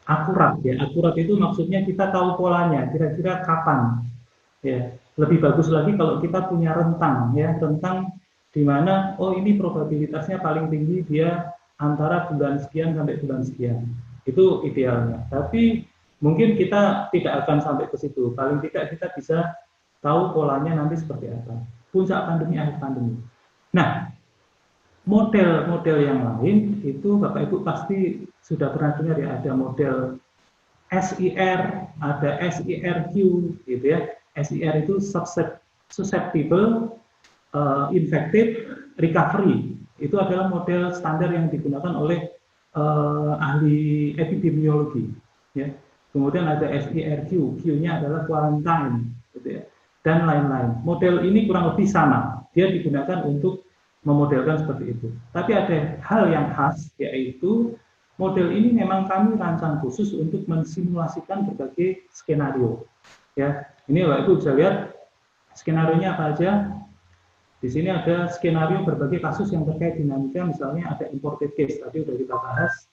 akurat ya. Akurat itu maksudnya kita tahu polanya, kira-kira kapan. Ya, lebih bagus lagi kalau kita punya rentang ya, rentang di mana oh ini probabilitasnya paling tinggi dia antara bulan sekian sampai bulan sekian. Itu idealnya. Tapi mungkin kita tidak akan sampai ke situ. Paling tidak kita bisa tahu polanya nanti seperti apa. Puncak pandemi, akhir pandemi. Nah, model-model yang lain itu Bapak Ibu pasti sudah pernah dengar ya, ada model SIR, ada SIRQ gitu ya. SIR itu susceptible, infected, recovery. Itu adalah model standar yang digunakan oleh ahli epidemiologi. Ya. Kemudian ada SIRQ, Q-nya adalah quarantine, gitu ya, dan lain-lain. Model ini kurang lebih sama. Dia digunakan untuk memodelkan seperti itu. Tapi ada hal yang khas, yaitu model ini memang kami rancang khusus untuk mensimulasikan berbagai skenario. Ya, ini Bapak Ibu bisa lihat skenario-nya apa aja. Di sini ada skenario berbagai kasus yang terkait dinamika, misalnya ada imported case, tadi sudah kita bahas.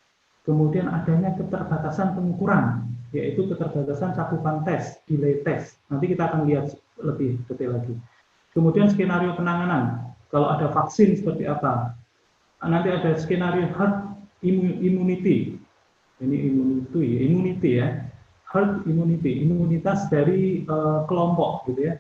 Kemudian adanya keterbatasan pengukuran, yaitu keterbatasan cakupan tes, delay tes. Nanti kita akan lihat lebih detail lagi. Kemudian skenario penanganan, kalau ada vaksin seperti apa. Nanti ada skenario herd immunity, ini immunity ya, herd immunity, imunitas dari kelompok gitu ya.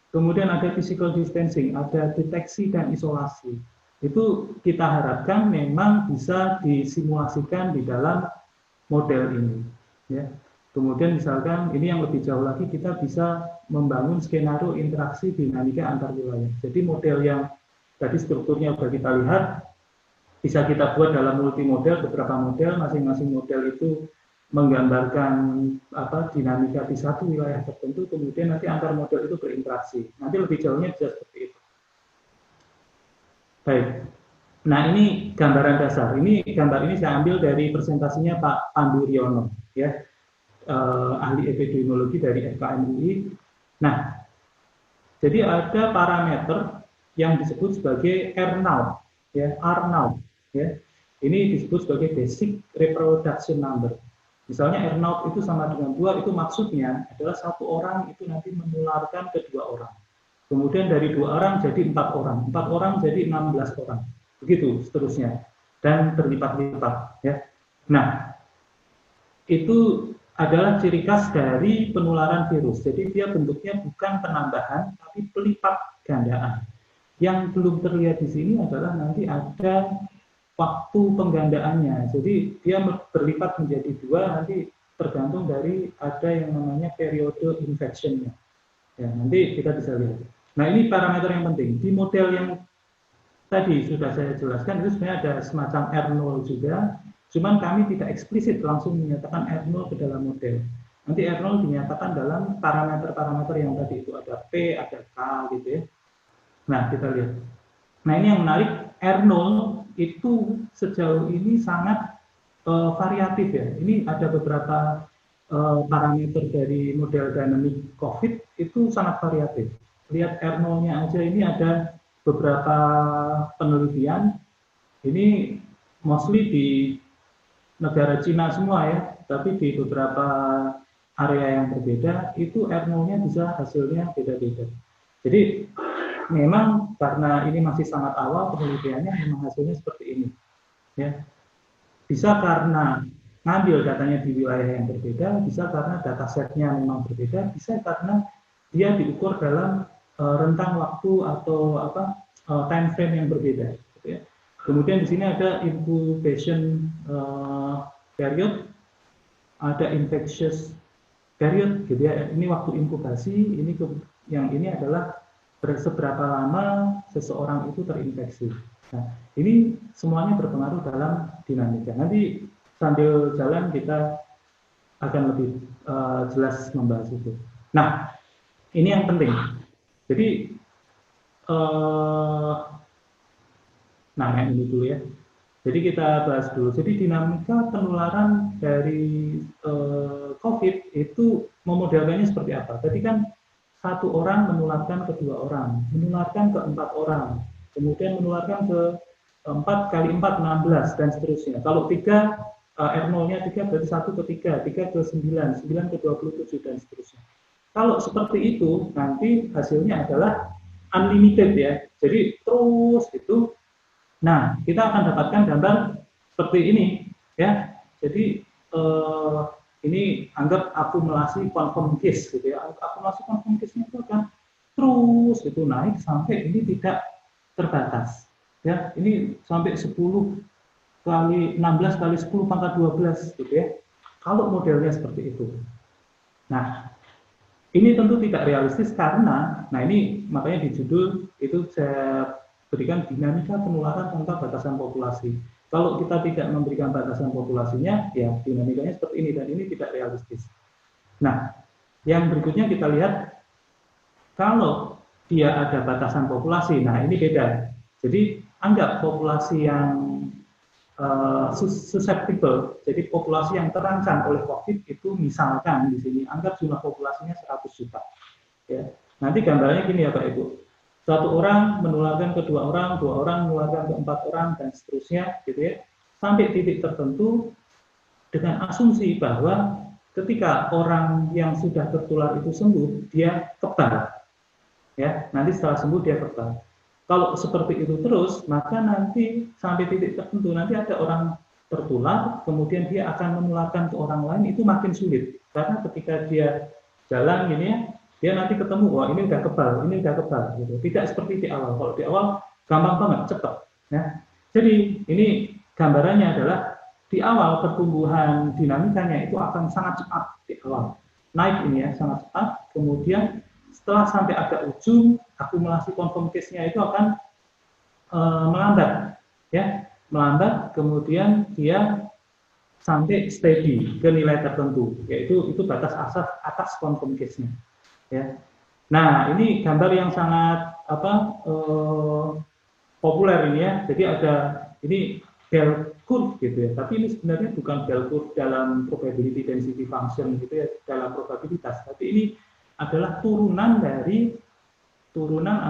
Kemudian ada physical distancing, ada deteksi dan isolasi. Itu kita harapkan memang bisa disimulasikan di dalam model ini. Ya. Kemudian misalkan ini yang lebih jauh lagi, kita bisa membangun skenario interaksi dinamika antar wilayah. Jadi model yang tadi strukturnya sudah kita lihat, bisa kita buat dalam multimodel, beberapa model, masing-masing model itu menggambarkan dinamika di satu wilayah tertentu, kemudian nanti antar model itu berinteraksi. Nanti lebih jauhnya bisa seperti itu. Baik. Nah, ini gambaran dasar. Ini gambar ini saya ambil dari presentasinya Pak Pandu Riono, ya, ahli epidemiologi dari FKM UI. Nah, jadi ada parameter yang disebut sebagai R0, ya, R0, ya. Ini disebut sebagai basic reproduction number. Misalnya R0 itu sama dengan 2, itu maksudnya adalah satu orang itu nanti menularkan ke 2 orang. Kemudian dari 2 orang jadi 4 orang, 4 orang jadi 16 orang. Begitu seterusnya. Dan berlipat-lipat, ya. Nah, itu adalah ciri khas dari penularan virus. Jadi dia bentuknya bukan penambahan, tapi pelipat gandaan. Yang belum terlihat di sini adalah nanti ada waktu penggandaannya. Jadi dia berlipat menjadi 2, nanti tergantung dari ada yang namanya periode infectionnya. Ya, nanti kita bisa lihat. Nah, ini parameter yang penting. Di model yang tadi sudah saya jelaskan, itu sebenarnya ada semacam R0 juga, cuman kami tidak eksplisit langsung menyatakan R0 ke dalam model. Nanti R0 dinyatakan dalam parameter-parameter yang tadi itu, ada P, ada K gitu ya. Nah, kita lihat. Nah, ini yang menarik, R0 itu sejauh ini sangat variatif ya. Ini ada beberapa parameter dari model dynamic COVID itu sangat variatif. Lihat R0-nya aja, ini ada beberapa penelitian, ini mostly di negara Cina semua ya, tapi di beberapa area yang berbeda, itu R0-nya bisa hasilnya beda-beda. Jadi memang karena ini masih sangat awal penelitiannya, memang hasilnya seperti ini. Ya. Bisa karena ngambil datanya di wilayah yang berbeda, bisa karena datasetnya memang berbeda, bisa karena dia diukur dalam rentang waktu atau time frame yang berbeda. Gitu ya. Kemudian di sini ada incubation period, ada infectious period, gitu ya. Ini waktu inkubasi, ini yang ini adalah seberapa lama seseorang itu terinfeksi. Nah, ini semuanya berpengaruh dalam dinamika. Nanti sambil jalan kita akan lebih jelas membahas itu. Nah, ini yang penting. Jadi, nah yang ini dulu ya. Jadi kita bahas dulu. Jadi dinamika penularan dari COVID itu memodelkannya seperti apa? Tadi kan satu orang menularkan ke 2 orang, menularkan ke 4 orang, kemudian menularkan ke 4 kali 4, 16, dan seterusnya. Kalau 3 R0-nya 3 berarti 1 ke 3, 3 ke 9, 9 ke 27, dan seterusnya. Kalau seperti itu, nanti hasilnya adalah unlimited ya. Jadi terus itu. Nah, kita akan dapatkan gambar seperti ini ya. Jadi ini anggap akumulasi confirm case gitu ya. Akumulasi confirm case-nya itu akan terus itu naik sampai ini tidak terbatas. Ya, ini sampai 10 kali 16 kali 10 pangkat 12 gitu ya. Kalau modelnya seperti itu. Nah, ini tentu tidak realistis karena, nah ini makanya di judul itu saya berikan dinamika penularan tanpa batasan populasi. Kalau kita tidak memberikan batasan populasinya, ya dinamikanya seperti ini, dan ini tidak realistis. Nah, yang berikutnya kita lihat, kalau dia ada batasan populasi, nah ini beda. Jadi anggap populasi yang susceptible, jadi populasi yang terancam oleh COVID itu misalkan di sini anggap jumlah populasinya 100 juta. Ya. Nanti gambarnya gini ya Pak Ibu, satu orang menularkan ke dua orang menularkan ke 4 orang, dan seterusnya, gitu ya, sampai titik tertentu dengan asumsi bahwa ketika orang yang sudah tertular itu sembuh, dia kebal, ya, nanti setelah sembuh dia kebal. Kalau seperti itu terus, maka nanti sampai titik tertentu, nanti ada orang tertular, kemudian dia akan menularkan ke orang lain, itu makin sulit. Karena ketika dia jalan gini ya, dia nanti ketemu, wah ini udah kebal, gitu. Tidak seperti di awal. Kalau di awal gampang banget, cepat. Ya. Jadi ini gambarannya adalah di awal pertumbuhan dinamikanya itu akan sangat cepat di awal. Naik ini ya, sangat cepat, kemudian setelah sampai agak ujung, akumulasi confirm case-nya itu akan melambat, ya, melambat, kemudian dia sampai steady ke nilai tertentu, yaitu itu batas atas confirm case-nya, ya. Nah, ini gambar yang sangat populer ini ya. Jadi ada ini bell curve gitu ya, tapi ini sebenarnya bukan bell curve dalam probability density function gitu ya, dalam probabilitas, tapi ini adalah turunan dari turunan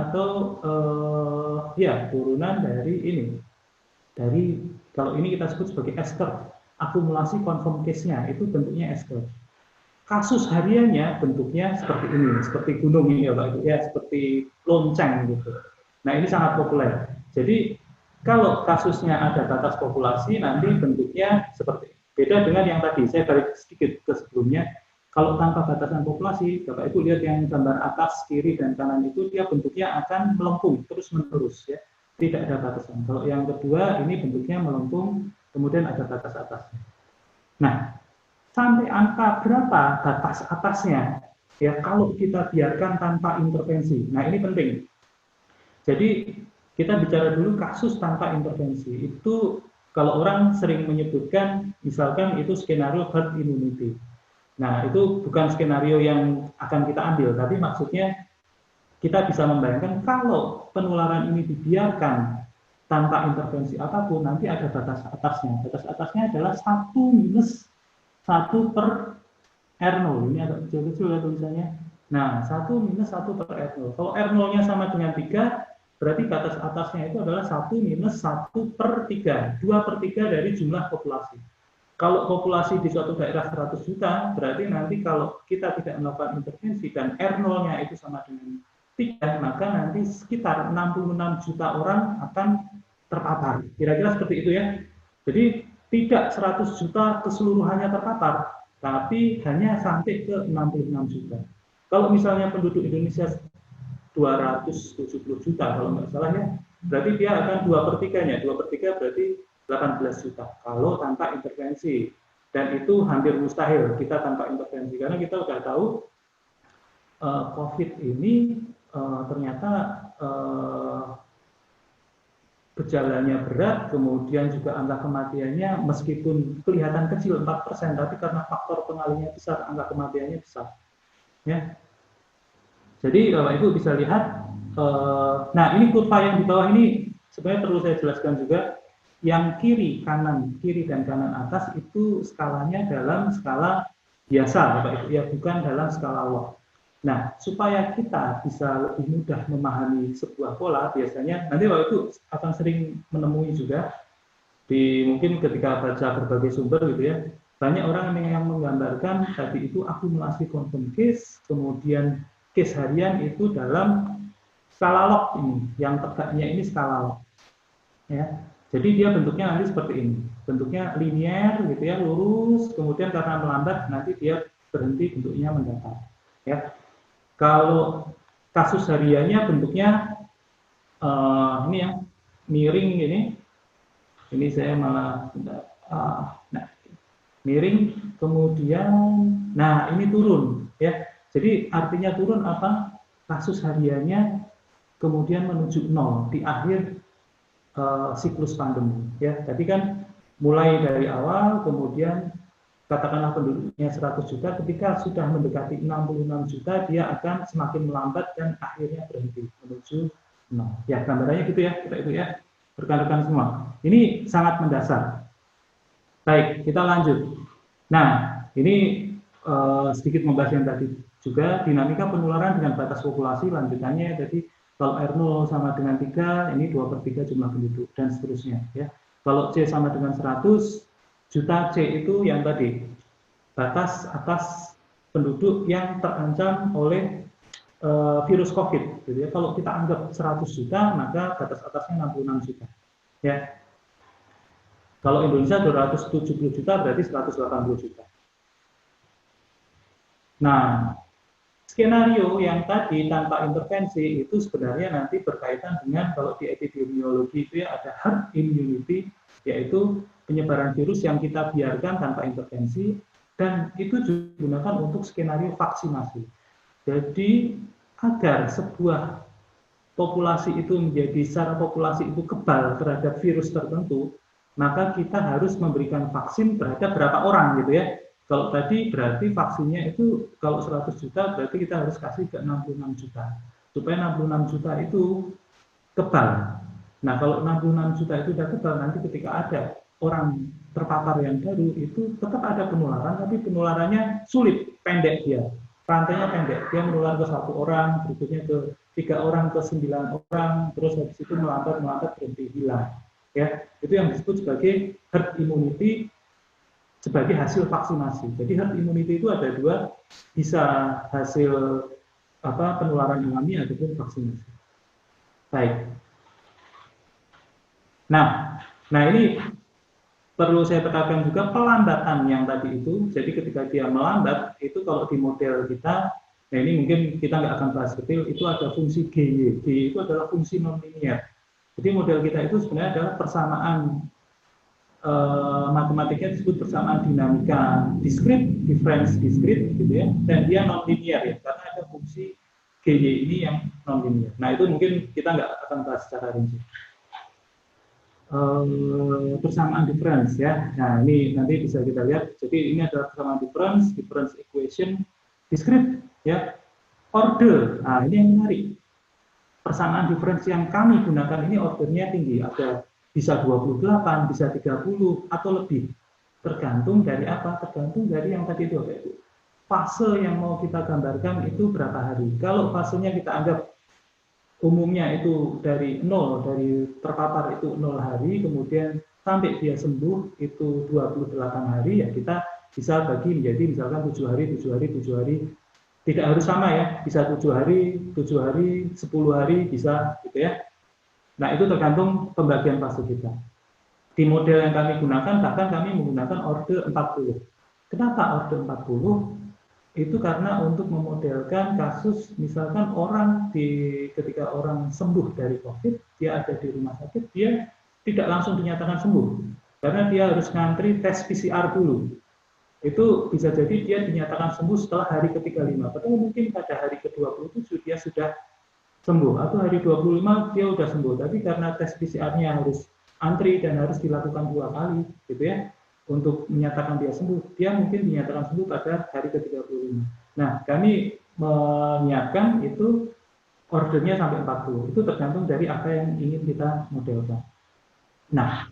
dari ini, dari, kalau ini kita sebut sebagai S-curve, akumulasi confirm case-nya itu bentuknya S-curve. Kasus hariannya bentuknya seperti ini, seperti gunung ini ya Pak, ya, seperti lonceng gitu. Nah ini sangat populer. Jadi kalau kasusnya ada batas populasi, nanti bentuknya seperti beda dengan yang tadi. Saya balik sedikit ke sebelumnya. Kalau tanpa batasan populasi, Bapak Ibu lihat yang gambar atas, kiri, dan kanan itu, dia bentuknya akan melengkung terus-menerus, ya, tidak ada batasan. Kalau yang kedua, ini bentuknya melengkung, kemudian ada batas atasnya. Nah, sampai angka berapa batas atasnya? Ya, kalau kita biarkan tanpa intervensi. Nah, ini penting. Jadi, kita bicara dulu kasus tanpa intervensi. Itu kalau orang sering menyebutkan, misalkan itu skenario herd immunity. Nah, itu bukan skenario yang akan kita ambil, tapi maksudnya kita bisa membayangkan kalau penularan ini dibiarkan tanpa intervensi apapun, nanti ada batas atasnya. Batas atasnya adalah 1 minus 1 per R0. Ini agak kecil-kecil ya tulisannya. Nah, 1 minus 1 per R0. Kalau R0-nya sama dengan 3, berarti batas atasnya itu adalah 1 minus 1 per 3. 2 per 3 dari jumlah populasi. Kalau populasi di suatu daerah 100 juta, berarti nanti kalau kita tidak melakukan intervensi dan R0-nya itu sama dengan 3, maka nanti sekitar 66 juta orang akan terpapar. Kira-kira seperti itu ya. Jadi tidak 100 juta keseluruhannya terpapar, tapi hanya sampai ke 66 juta. Kalau misalnya penduduk Indonesia 270 juta kalau nggak salah ya, berarti dia akan 2 per 3-nya. 2 per 3 berarti 18 juta kalau tanpa intervensi, dan itu hampir mustahil kita tanpa intervensi karena kita sudah tahu COVID ini ternyata gejalanya berat, kemudian juga angka kematiannya meskipun kelihatan kecil 4%, tapi karena faktor pengalinya besar, angka kematiannya besar. Ya. Jadi Bapak Ibu bisa lihat, nah ini kurva yang di bawah ini sebenarnya perlu saya jelaskan juga. Yang kiri dan kanan atas itu skalanya dalam skala biasa, Bapak Ibu, ya, bukan dalam skala log. Nah, supaya kita bisa lebih mudah memahami sebuah pola, biasanya nanti Bapak Ibu akan sering menemui juga mungkin ketika baca berbagai sumber gitu ya, banyak orang yang menggambarkan tadi itu akumulasi confirm case, kemudian case harian itu dalam skala log ini, yang tegaknya ini skala log. Ya. Jadi dia bentuknya nanti seperti ini, bentuknya linear gitu ya, lurus, kemudian karena melambat nanti dia berhenti bentuknya mendatar. Ya. Kalau kasus hariannya bentuknya ini yang miring ini saya malah nah, miring, kemudian nah ini turun ya. Jadi artinya turun apa? Kasus hariannya kemudian menuju 0 di akhir siklus pandemi ya. Tadi kan mulai dari awal, kemudian katakanlah penduduknya 100 juta, ketika sudah mendekati 66 juta dia akan semakin melambat dan akhirnya berhenti menuju 0. Ya, gambarannya gitu ya, kita itu ya, rekan-rekan semua. Ini sangat mendasar. Baik, kita lanjut. Nah, ini sedikit membahas yang tadi juga, dinamika penularan dengan batas populasi, lanjutannya jadi kalau R0 sama dengan 3, ini 2/3 jumlah penduduk, dan seterusnya. Ya. Kalau C sama dengan 100 juta, C itu yang tadi, batas atas penduduk yang terancam oleh virus COVID. Gitu ya. Kalau kita anggap 100 juta, maka batas atasnya 66 juta. Ya. Kalau Indonesia 270 juta, berarti 180 juta. Nah, skenario yang tadi tanpa intervensi itu sebenarnya nanti berkaitan dengan kalau di epidemiologi itu ya ada herd immunity, yaitu penyebaran virus yang kita biarkan tanpa intervensi, dan itu digunakan untuk skenario vaksinasi. Jadi agar sebuah populasi itu menjadi secara populasi itu kebal terhadap virus tertentu, maka kita harus memberikan vaksin terhadap berapa orang gitu ya. Kalau tadi berarti vaksinnya itu kalau 100 juta berarti kita harus kasih ke 66 juta. Supaya 66 juta itu kebal. Nah, kalau 66 juta itu sudah kebal, nanti ketika ada orang terpapar yang baru itu tetap ada penularan, tapi penularannya sulit, pendek dia. Rantainya pendek, dia menular ke 1 orang, berikutnya ke 3 orang, ke 9 orang, terus habis itu melambat berhenti hilang. Ya, itu yang disebut sebagai herd immunity sebagai hasil vaksinasi. Jadi herd immunity itu ada 2, bisa hasil penularan alami ataupun vaksinasi. Baik. Nah ini perlu saya tekankan juga pelambatan yang tadi itu. Jadi ketika dia melambat itu kalau di model kita, nah ini mungkin kita nggak akan bahas detail, itu ada fungsi GY. GY itu adalah fungsi non-linear. Jadi model kita itu sebenarnya adalah persamaan matematiknya disebut persamaan dinamika diskrit, difference diskrit gitu ya, dan dia non-linear ya, karena ada fungsi GY ini yang non-linear. Nah itu mungkin kita nggak akan bahas secara rinci. Persamaan difference ya. Nah ini nanti bisa kita lihat. Jadi ini adalah persamaan difference equation, diskrit ya, order. Nah ini yang menarik. Persamaan difference yang kami gunakan ini ordernya tinggi, ada bisa 28, bisa 30 atau lebih. Tergantung dari apa? Tergantung dari yang tadi itu, yaitu fase yang mau kita gambarkan itu berapa hari. Kalau fasenya kita anggap umumnya itu dari 0, dari terpapar itu 0 hari, kemudian sampai dia sembuh itu 28 hari, ya kita bisa bagi menjadi misalkan 7 hari, 7 hari, 7 hari. Tidak harus sama ya, bisa 7 hari, 7 hari, 10 hari, bisa gitu ya. Nah itu tergantung pembagian fase kita. Di model yang kami gunakan, bahkan kami menggunakan order 40. Kenapa order 40? Itu karena untuk memodelkan kasus, misalkan orang ketika orang sembuh dari COVID, dia ada di rumah sakit, dia tidak langsung dinyatakan sembuh. Karena dia harus ngantri tes PCR dulu. Itu bisa jadi dia dinyatakan sembuh setelah hari ke-35. Padahal mungkin pada hari ke-27 dia sudah sembuh, atau hari 25 dia sudah sembuh, tapi karena tes PCR-nya harus antri dan harus dilakukan 2 kali gitu ya untuk menyatakan dia sembuh, dia mungkin dinyatakan sembuh pada hari ke-35. Nah kami menyiapkan itu ordernya sampai 40, itu tergantung dari apa yang ingin kita modelkan. Nah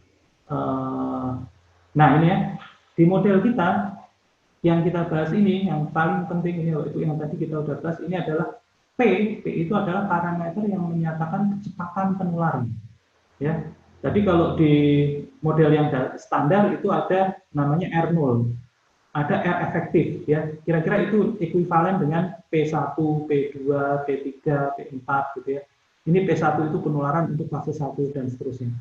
ini ya, di model kita yang kita bahas ini, yang paling penting ini, yaitu yang tadi kita sudah bahas, ini adalah P itu adalah parameter yang menyatakan kecepatan penularan. Ya, jadi kalau di model yang standar itu ada namanya R0, ada R efektif ya. Kira-kira itu ekuivalen dengan P1, P2, P3, P4 gitu ya. Ini P1 itu penularan untuk fase 1 dan seterusnya.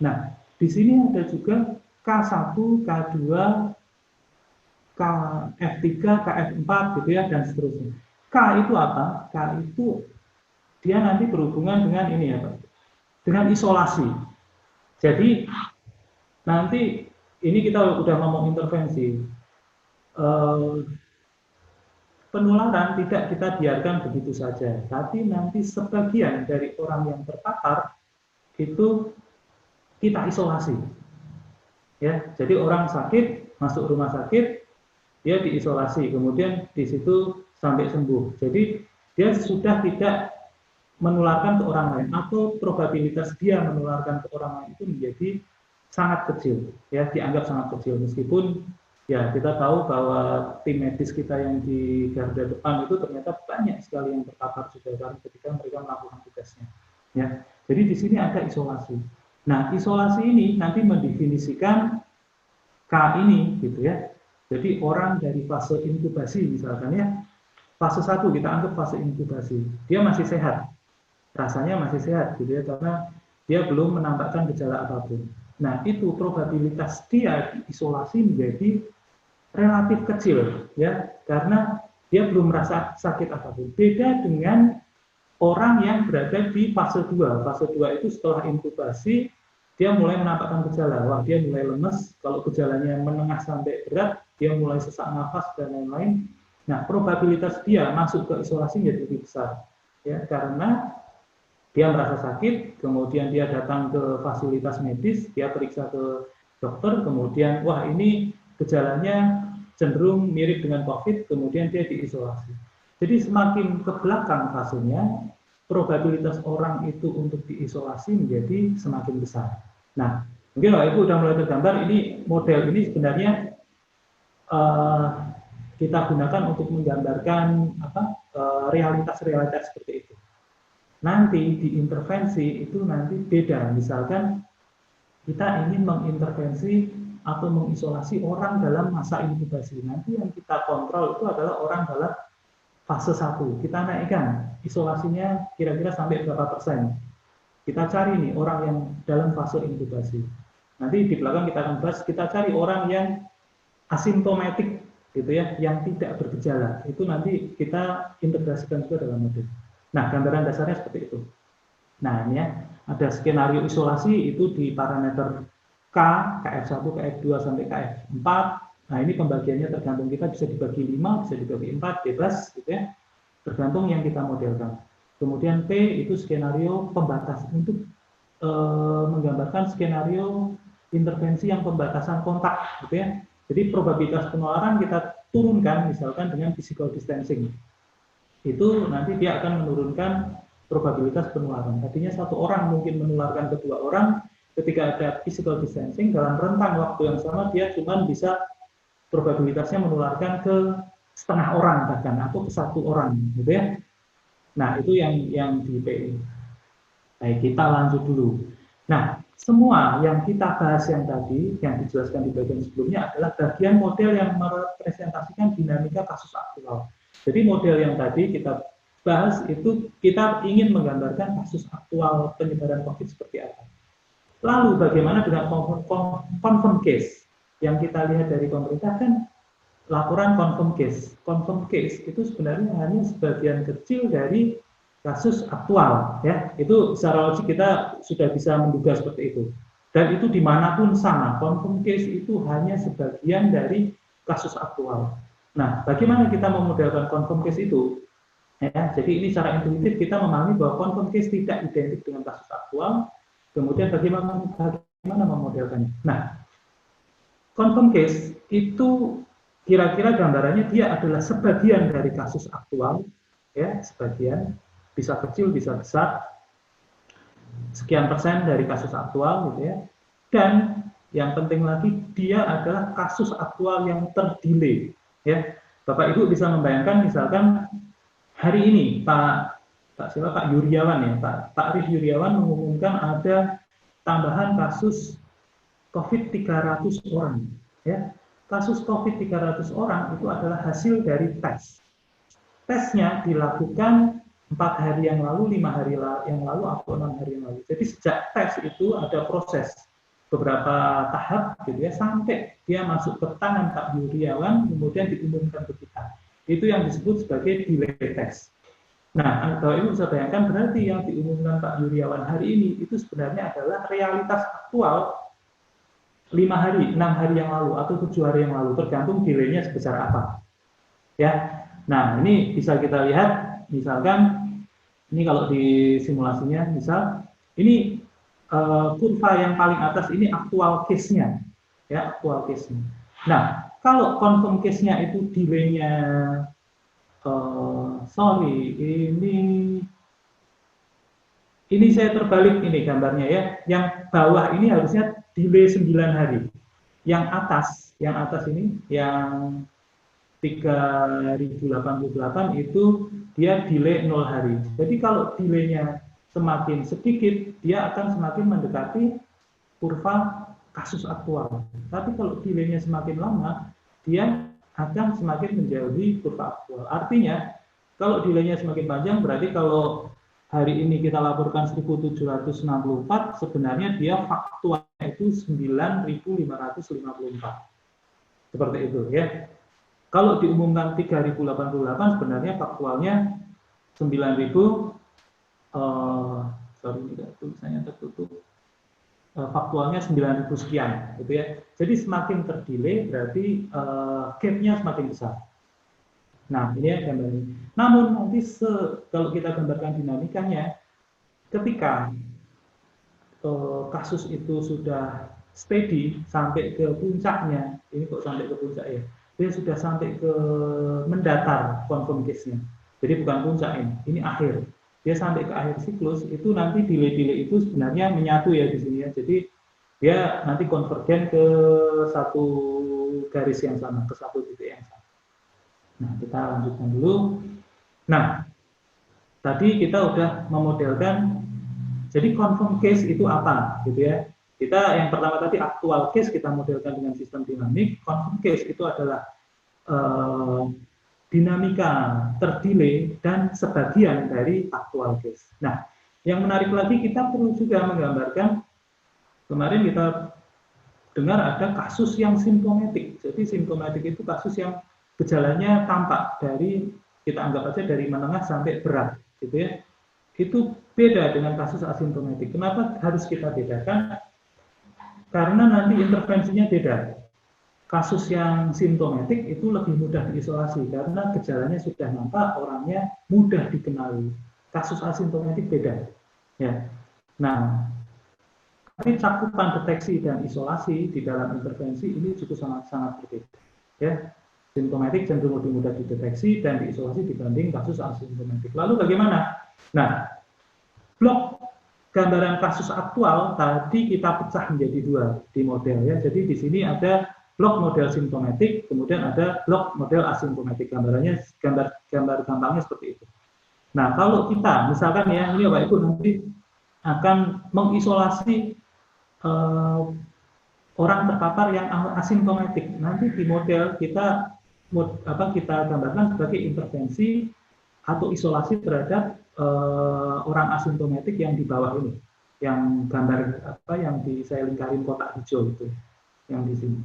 Nah, di sini ada juga K1, K2, KF3, KF4 gitu ya dan seterusnya. K itu apa? K itu dia nanti berhubungan dengan ini ya Pak, dengan isolasi. Jadi nanti ini kita udah ngomong intervensi. Penularan tidak kita biarkan begitu saja, tapi nanti sebagian dari orang yang terpapar itu kita isolasi. Ya, jadi orang sakit masuk rumah sakit, dia diisolasi, kemudian di situ sampai sembuh. Jadi dia sudah tidak menularkan ke orang lain, atau probabilitas dia menularkan ke orang lain itu menjadi sangat kecil, ya dianggap sangat kecil meskipun ya kita tahu bahwa tim medis kita yang di garda depan itu ternyata banyak sekali yang terpapar juga ketika mereka melakukan tugasnya. Ya, jadi di sini ada isolasi. Nah, isolasi ini nanti mendefinisikan K ini, gitu ya. Jadi orang dari fase inkubasi misalkan ya, fase 1 kita anggap fase inkubasi, dia masih sehat, rasanya masih sehat, gitu ya, karena dia belum menampakkan gejala apapun. Nah, itu probabilitas dia diisolasi menjadi relatif kecil ya, karena dia belum merasa sakit apapun. Beda dengan orang yang berada di fase 2. Fase 2 itu setelah inkubasi dia mulai menampakkan gejala. Wah, dia mulai lemes, kalau gejalanya menengah sampai berat, dia mulai sesak nafas dan lain-lain. Nah, probabilitas dia masuk ke isolasi menjadi lebih besar ya, karena dia merasa sakit, kemudian dia datang ke fasilitas medis, dia periksa ke dokter, kemudian wah ini gejalanya cenderung mirip dengan COVID, kemudian dia diisolasi. Jadi semakin ke belakang fasenya, probabilitas orang itu untuk diisolasi menjadi semakin besar. Nah, mungkin Bapak Ibu sudah mulai tergambar, ini model ini sebenarnya kita gunakan untuk menggambarkan realitas-realitas seperti itu. Nanti di intervensi itu nanti beda, misalkan kita ingin mengintervensi atau mengisolasi orang dalam masa inkubasi. Nanti yang kita kontrol itu adalah orang dalam fase 1. Kita naikkan isolasinya kira-kira sampai berapa persen. Kita cari nih orang yang dalam fase inkubasi. Nanti di belakang kita akan bahas, kita cari orang yang asimptomatik gitu ya, yang tidak bergejala. Itu nanti kita integrasikan juga dalam model. Nah, gambaran dasarnya seperti itu. Nah, ini ya, ada skenario isolasi itu di parameter K, KF1, KF2 sampai KF4. Nah, ini pembagiannya tergantung, kita bisa dibagi 5, bisa dibagi 4, bebas gitu ya. Tergantung yang kita modelkan. Kemudian P itu skenario pembatas untuk menggambarkan skenario intervensi yang pembatasan kontak gitu ya. Jadi probabilitas penularan kita turunkan misalkan dengan physical distancing. Itu nanti dia akan menurunkan probabilitas penularan. Artinya satu orang mungkin menularkan ke 2 orang, ketika ada physical distancing dalam rentang waktu yang sama dia cuma bisa probabilitasnya menularkan ke setengah orang bahkan atau ke 1 orang, gitu ya. Nah, itu yang di PI. Baik, kita lanjut dulu. Nah, semua yang kita bahas yang tadi, yang dijelaskan di bagian sebelumnya adalah bagian model yang merepresentasikan dinamika kasus aktual. Jadi model yang tadi kita bahas itu kita ingin menggambarkan kasus aktual penyebaran COVID seperti apa. Lalu bagaimana dengan confirm case? Yang kita lihat dari pemerintah kan laporan confirm case. Confirm case itu sebenarnya hanya sebagian kecil dari kasus aktual, ya. Itu secara logik kita sudah bisa menduga seperti itu. Dan itu dimanapun sama, confirm case itu hanya sebagian dari kasus aktual. Nah, bagaimana kita memodelkan confirm case itu? Ya, jadi ini secara intuitif kita memahami bahwa confirm case tidak identik dengan kasus aktual. Kemudian bagaimana memodelkannya? Nah, confirm case itu kira-kira gambarannya dia adalah sebagian dari kasus aktual, ya, sebagian, bisa kecil, bisa besar, sekian persen dari kasus aktual, gitu ya. Dan yang penting lagi, dia adalah kasus aktual yang terdelay, ya. Bapak Ibu bisa membayangkan, misalkan hari ini Pak Yuryawan ya, Pak Arif Yuryawan mengumumkan ada tambahan kasus COVID 300 orang. Ya. Kasus COVID 300 orang itu adalah hasil dari tes. Tesnya dilakukan 4 hari yang lalu, 5 hari yang lalu, atau 6 hari yang lalu. Jadi sejak tes itu ada proses beberapa tahap gitu ya, sampai dia masuk ke tangan Pak Yuriawan, kemudian diumumkan ke kita. Itu yang disebut sebagai delay test. Nah, kalau Ibu bisa bayangkan, berarti yang diumumkan Pak Yuriawan hari ini itu sebenarnya adalah realitas aktual 5 hari, 6 hari yang lalu, atau 7 hari yang lalu, tergantung delaynya sebesar apa. Ya, nah ini bisa kita lihat, misalkan ini kalau di simulasinya, misal ini kurva yang paling atas ini aktual case-nya, ya, aktual case-nya. Nah, kalau confirm case-nya itu delaynya, sorry, ini saya terbalik ini gambarnya ya. Yang bawah ini harusnya delay 9 hari. Yang atas ini, yang 3088 itu dia delay 0 hari. Jadi kalau delaynya semakin sedikit, dia akan semakin mendekati kurva kasus aktual. Tapi kalau delaynya semakin lama, dia akan semakin menjauhi kurva aktual. Artinya, kalau delaynya semakin panjang, berarti kalau hari ini kita laporkan 1764, sebenarnya dia faktualnya itu 9554. Seperti itu ya. Kalau diumumkan 3088, sebenarnya faktualnya 9000, sorry, tidak, tulisannya tertutup. Faktualnya 9.000 sekian, gitu ya. Jadi semakin terdelay berarti gap-nya semakin besar. Nah, ini ya gambarnya. Namun nanti kalau kita gambarkan dinamikanya, ketika kasus itu sudah steady sampai ke puncaknya, ini kok sampai ke puncak ya? Dia sudah sampai ke mendatar confirm case-nya. Jadi bukan puncak ini akhir. Dia sampai ke akhir siklus, itu nanti delay-delay itu sebenarnya menyatu ya di sini ya. Jadi dia nanti konvergen ke satu garis yang sama, ke satu titik yang sama. Nah, kita lanjutkan dulu. Nah, tadi kita udah memodelkan, jadi confirm case itu apa, gitu ya. Kita yang pertama tadi aktual case kita modelkan dengan sistem dinamik. Confirm case itu adalah dinamika terdelay dan sebagian dari aktual case. Nah, yang menarik lagi kita perlu juga menggambarkan, kemarin kita dengar ada kasus yang simptomatik. Jadi simptomatik itu kasus yang gejalanya tampak dari, kita anggap aja dari menengah sampai berat, gitu ya. Itu beda dengan kasus asimptomatik. Kenapa harus kita bedakan? Karena nanti intervensinya beda. Kasus yang simptomatik itu lebih mudah diisolasi karena gejalanya sudah nampak, orangnya mudah dikenali. Kasus asimptomatik beda. Ya. Nah, tapi cakupan deteksi dan isolasi di dalam intervensi ini cukup sangat berbeda. Ya. Simptomatik cenderung lebih mudah dideteksi dan diisolasi dibanding kasus asimptomatik. Lalu bagaimana? Nah, blok gambaran kasus aktual tadi kita pecah menjadi dua di model ya. Jadi di sini ada blok model simptomatik, kemudian ada blok model asimptomatik. Gambarannya gambar gampangnya seperti itu. Nah, kalau kita misalkan ya, ini Bapak Ibu nanti akan mengisolasi orang terpapar yang asimptomatik. Nanti di model kita gambarkan sebagai intervensi atau isolasi terhadap orang asimptomatik yang di bawah ini, yang gambar yang saya lingkarin kotak hijau itu, yang di sini.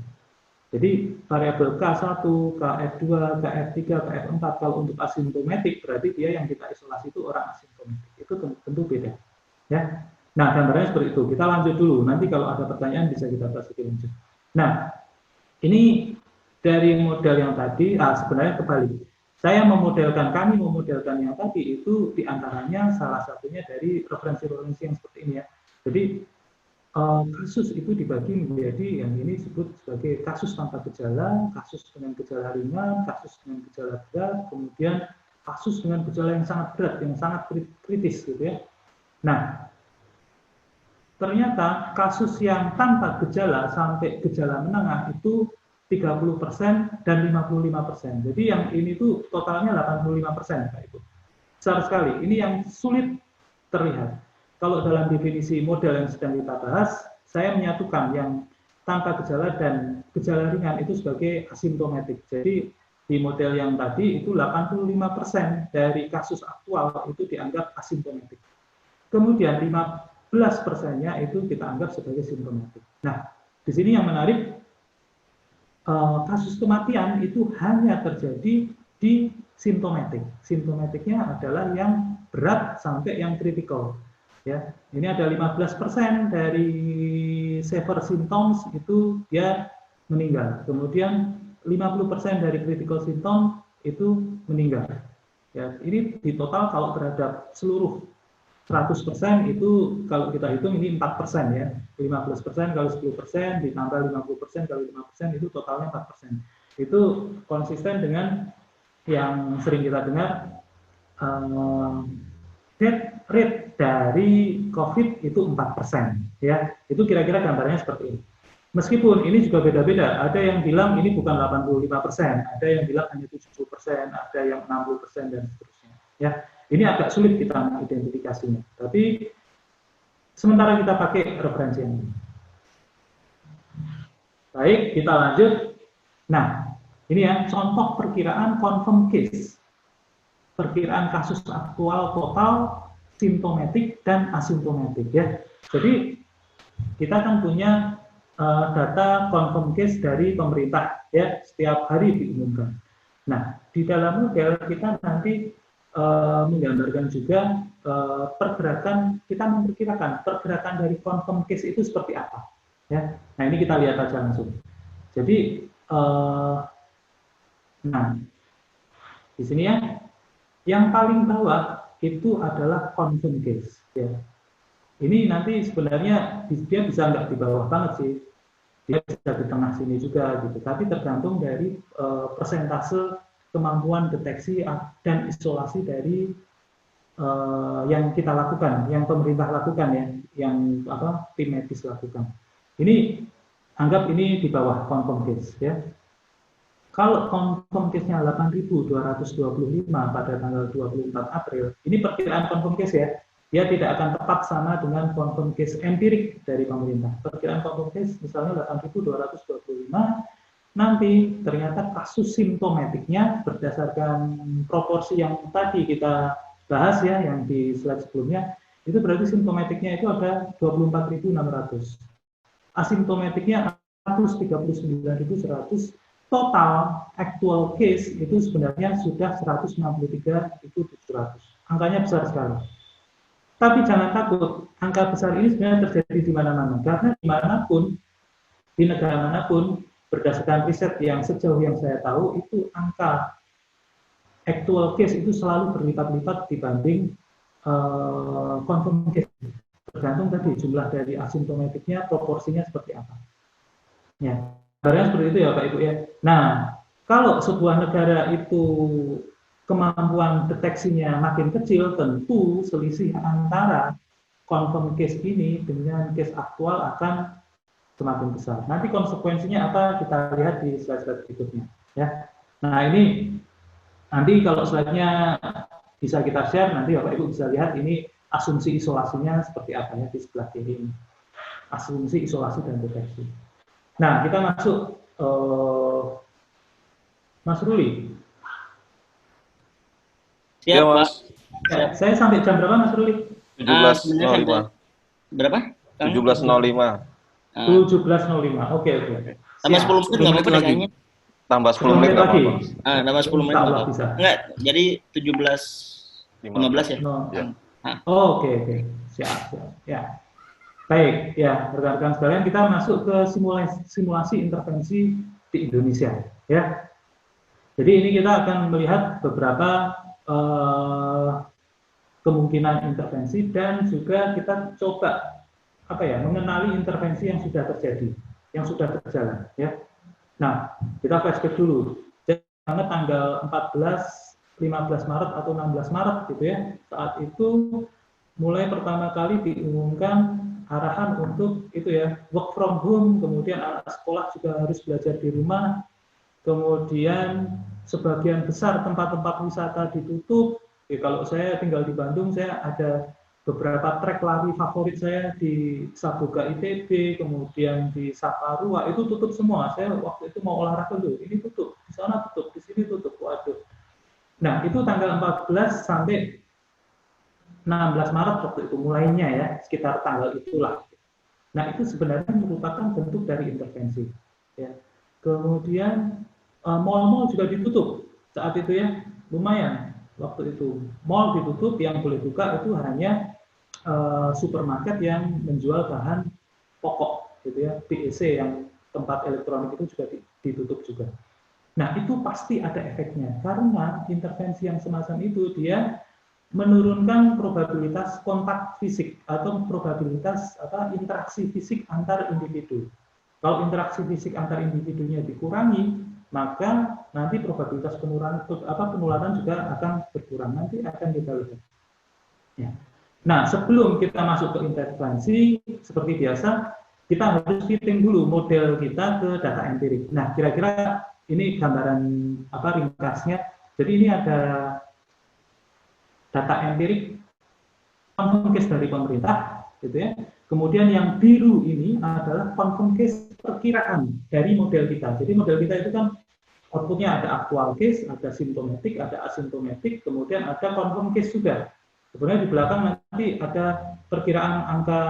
Jadi variabel K1, KF2, KF3, KF4 kalau untuk asimptomatik berarti dia yang kita isolasi itu orang asimptomatik. Itu tentu beda, ya. Nah, gambarnya seperti itu. Kita lanjut dulu. Nanti kalau ada pertanyaan bisa kita bahas lebih lanjut. Nah, ini dari model yang tadi, sebenarnya kebalik. Kami memodelkan yang tadi itu diantaranya salah satunya dari referensi-referensi yang seperti ini ya. Jadi kasus itu dibagi menjadi yang ini disebut sebagai kasus tanpa gejala, kasus dengan gejala ringan, kasus dengan gejala berat, kemudian kasus dengan gejala yang sangat berat, yang sangat kritis gitu ya. Nah, ternyata kasus yang tanpa gejala sampai gejala menengah itu 30% dan 55%. Jadi yang ini tuh totalnya 85%, Pak Ibu. Besar sekali. Ini yang sulit terlihat. Kalau dalam definisi model yang sedang kita bahas, saya menyatukan yang tanpa gejala dan gejala ringan itu sebagai asimptomatik. Jadi di model yang tadi itu 85% dari kasus aktual itu dianggap asimptomatik. Kemudian 15%-nya itu kita anggap sebagai simptomatik. Nah, di sini yang menarik, kasus kematian itu hanya terjadi di simptomatik. Simptomatiknya adalah yang berat sampai yang kritikal. Ya, ini ada 15% dari severe symptoms itu dia meninggal. Kemudian 50% dari critical symptom itu meninggal. Ya, ini di total kalau terhadap seluruh 100% itu kalau kita hitung ini 4% ya. 15% kali 10% ditambah 50% kali 5% itu totalnya 4%. Itu konsisten dengan yang sering kita dengar death rate dari COVID itu 4%. Ya, itu kira-kira gambarnya seperti ini. Meskipun ini juga beda-beda, ada yang bilang ini bukan 85%, ada yang bilang hanya 70%, ada yang 60% dan seterusnya. Ya, ini agak sulit kita identifikasinya, tapi sementara kita pakai referensi ini. Baik, kita lanjut. Nah, ini ya contoh perkiraan confirm case, perkiraan kasus aktual total, simptomatik dan asimptomatik ya. Jadi kita kan punya data confirm case dari pemerintah ya, setiap hari diumumkan. Nah, di dalam model kita nanti menggambarkan juga pergerakan, kita memperkirakan pergerakan dari confirm case itu seperti apa ya. Nah, ini kita lihat aja langsung. Jadi nah di sini ya yang paling bawah itu adalah confirm case ya. Ini nanti sebenarnya dia bisa nggak di bawah banget sih, dia bisa di tengah sini juga gitu, tapi tergantung dari persentase kemampuan deteksi dan isolasi dari yang kita lakukan, yang pemerintah lakukan ya, yang tim medis lakukan. Ini anggap ini di bawah confirm case ya. Kalau confirm case-nya 8.225 pada tanggal 24 April, ini perkiraan confirm case ya. Dia tidak akan tepat sama dengan confirm case empirik dari pemerintah. Perkiraan confirm case misalnya 8.225, nanti ternyata kasus simptomatiknya berdasarkan proporsi yang tadi kita bahas ya, yang di slide sebelumnya, itu berarti simptomatiknya itu ada 24.600. Asimptomatiknya 139.100. Total actual case itu sebenarnya sudah 163.700. Angkanya besar sekali. Tapi jangan takut, angka besar ini sebenarnya terjadi di mana-mana. Karena dimanapun, di negara manapun, berdasarkan riset yang sejauh yang saya tahu, itu angka actual case itu selalu berlipat-lipat dibanding confirm case. Tergantung tadi jumlah dari asimptomatiknya, proporsinya seperti apa. Ya, caranya seperti itu ya Pak Ibu ya. Nah, kalau sebuah negara itu kemampuan deteksinya makin kecil, tentu selisih antara confirm case ini dengan case aktual akan semakin besar. Nanti konsekuensinya apa kita lihat di slide-slide berikutnya. Ya. Nah ini nanti kalau slide-nya bisa kita share, nanti Bapak Ibu bisa lihat ini asumsi isolasinya seperti apa ya di sebelah kiri ini. Asumsi isolasi dan deteksi. Nah kita masuk Mas Ruli. Siap, Pak. Ya, saya sampai jam berapa, Mas Ruli? 17.05. Berapa? 17.05. 17.05. Oke. Tambah 10 menit nggak apa-apa kayaknya. Tambah 10 menit lagi. Tambah 10 menit nggak apa-apa. Enggak, jadi 17.15 ya? Oke. Siap. Ya. Baik, ya, rekan-rekan sekalian, kita masuk ke simulasi intervensi di Indonesia, ya. Jadi ini kita akan melihat beberapa kemungkinan intervensi dan juga kita coba mengenali intervensi yang sudah terjadi, yang sudah berjalan ya. Nah, kita flashback dulu. Jangan tanggal 14, 15 Maret atau 16 Maret gitu ya. Saat itu mulai pertama kali diumumkan arahan untuk itu ya, work from home, kemudian anak sekolah juga harus belajar di rumah. Kemudian sebagian besar tempat-tempat wisata ditutup. Kalau saya tinggal di Bandung, saya ada beberapa trek lari favorit saya di Saboga ITB, kemudian di Saparua itu tutup semua. Saya waktu itu mau olahraga dulu, ini tutup, di sana tutup, di sini tutup. Waduh. Nah, itu tanggal 14 sampai 16 Maret waktu itu mulainya ya, sekitar tanggal itulah. Nah, itu sebenarnya merupakan bentuk dari intervensi. Ya. Kemudian mal-mal juga ditutup saat itu ya, lumayan. Waktu itu mall ditutup, yang boleh buka itu hanya supermarket yang menjual bahan pokok, gitu ya, PEC yang tempat elektronik itu juga ditutup juga. Nah itu pasti ada efeknya karena intervensi yang semacam itu dia menurunkan probabilitas kontak fisik atau probabilitas interaksi fisik antar individu. Kalau interaksi fisik antar individunya dikurangi, maka nanti probabilitas penularan juga akan berkurang. Nanti akan kita lihat. Ya. Nah, sebelum kita masuk ke intervensi, seperti biasa, kita harus fitting dulu model kita ke data empirik. Nah, kira-kira ini gambaran ringkasnya. Jadi ini ada data empirik confirm case dari pemerintah, gitu ya. Kemudian yang biru ini adalah confirm case perkiraan dari model kita. Jadi model kita itu kan outputnya ada actual case, ada simptomatik, ada asimptomatik, kemudian ada confirm case juga. Sebenarnya di belakang nanti ada perkiraan angka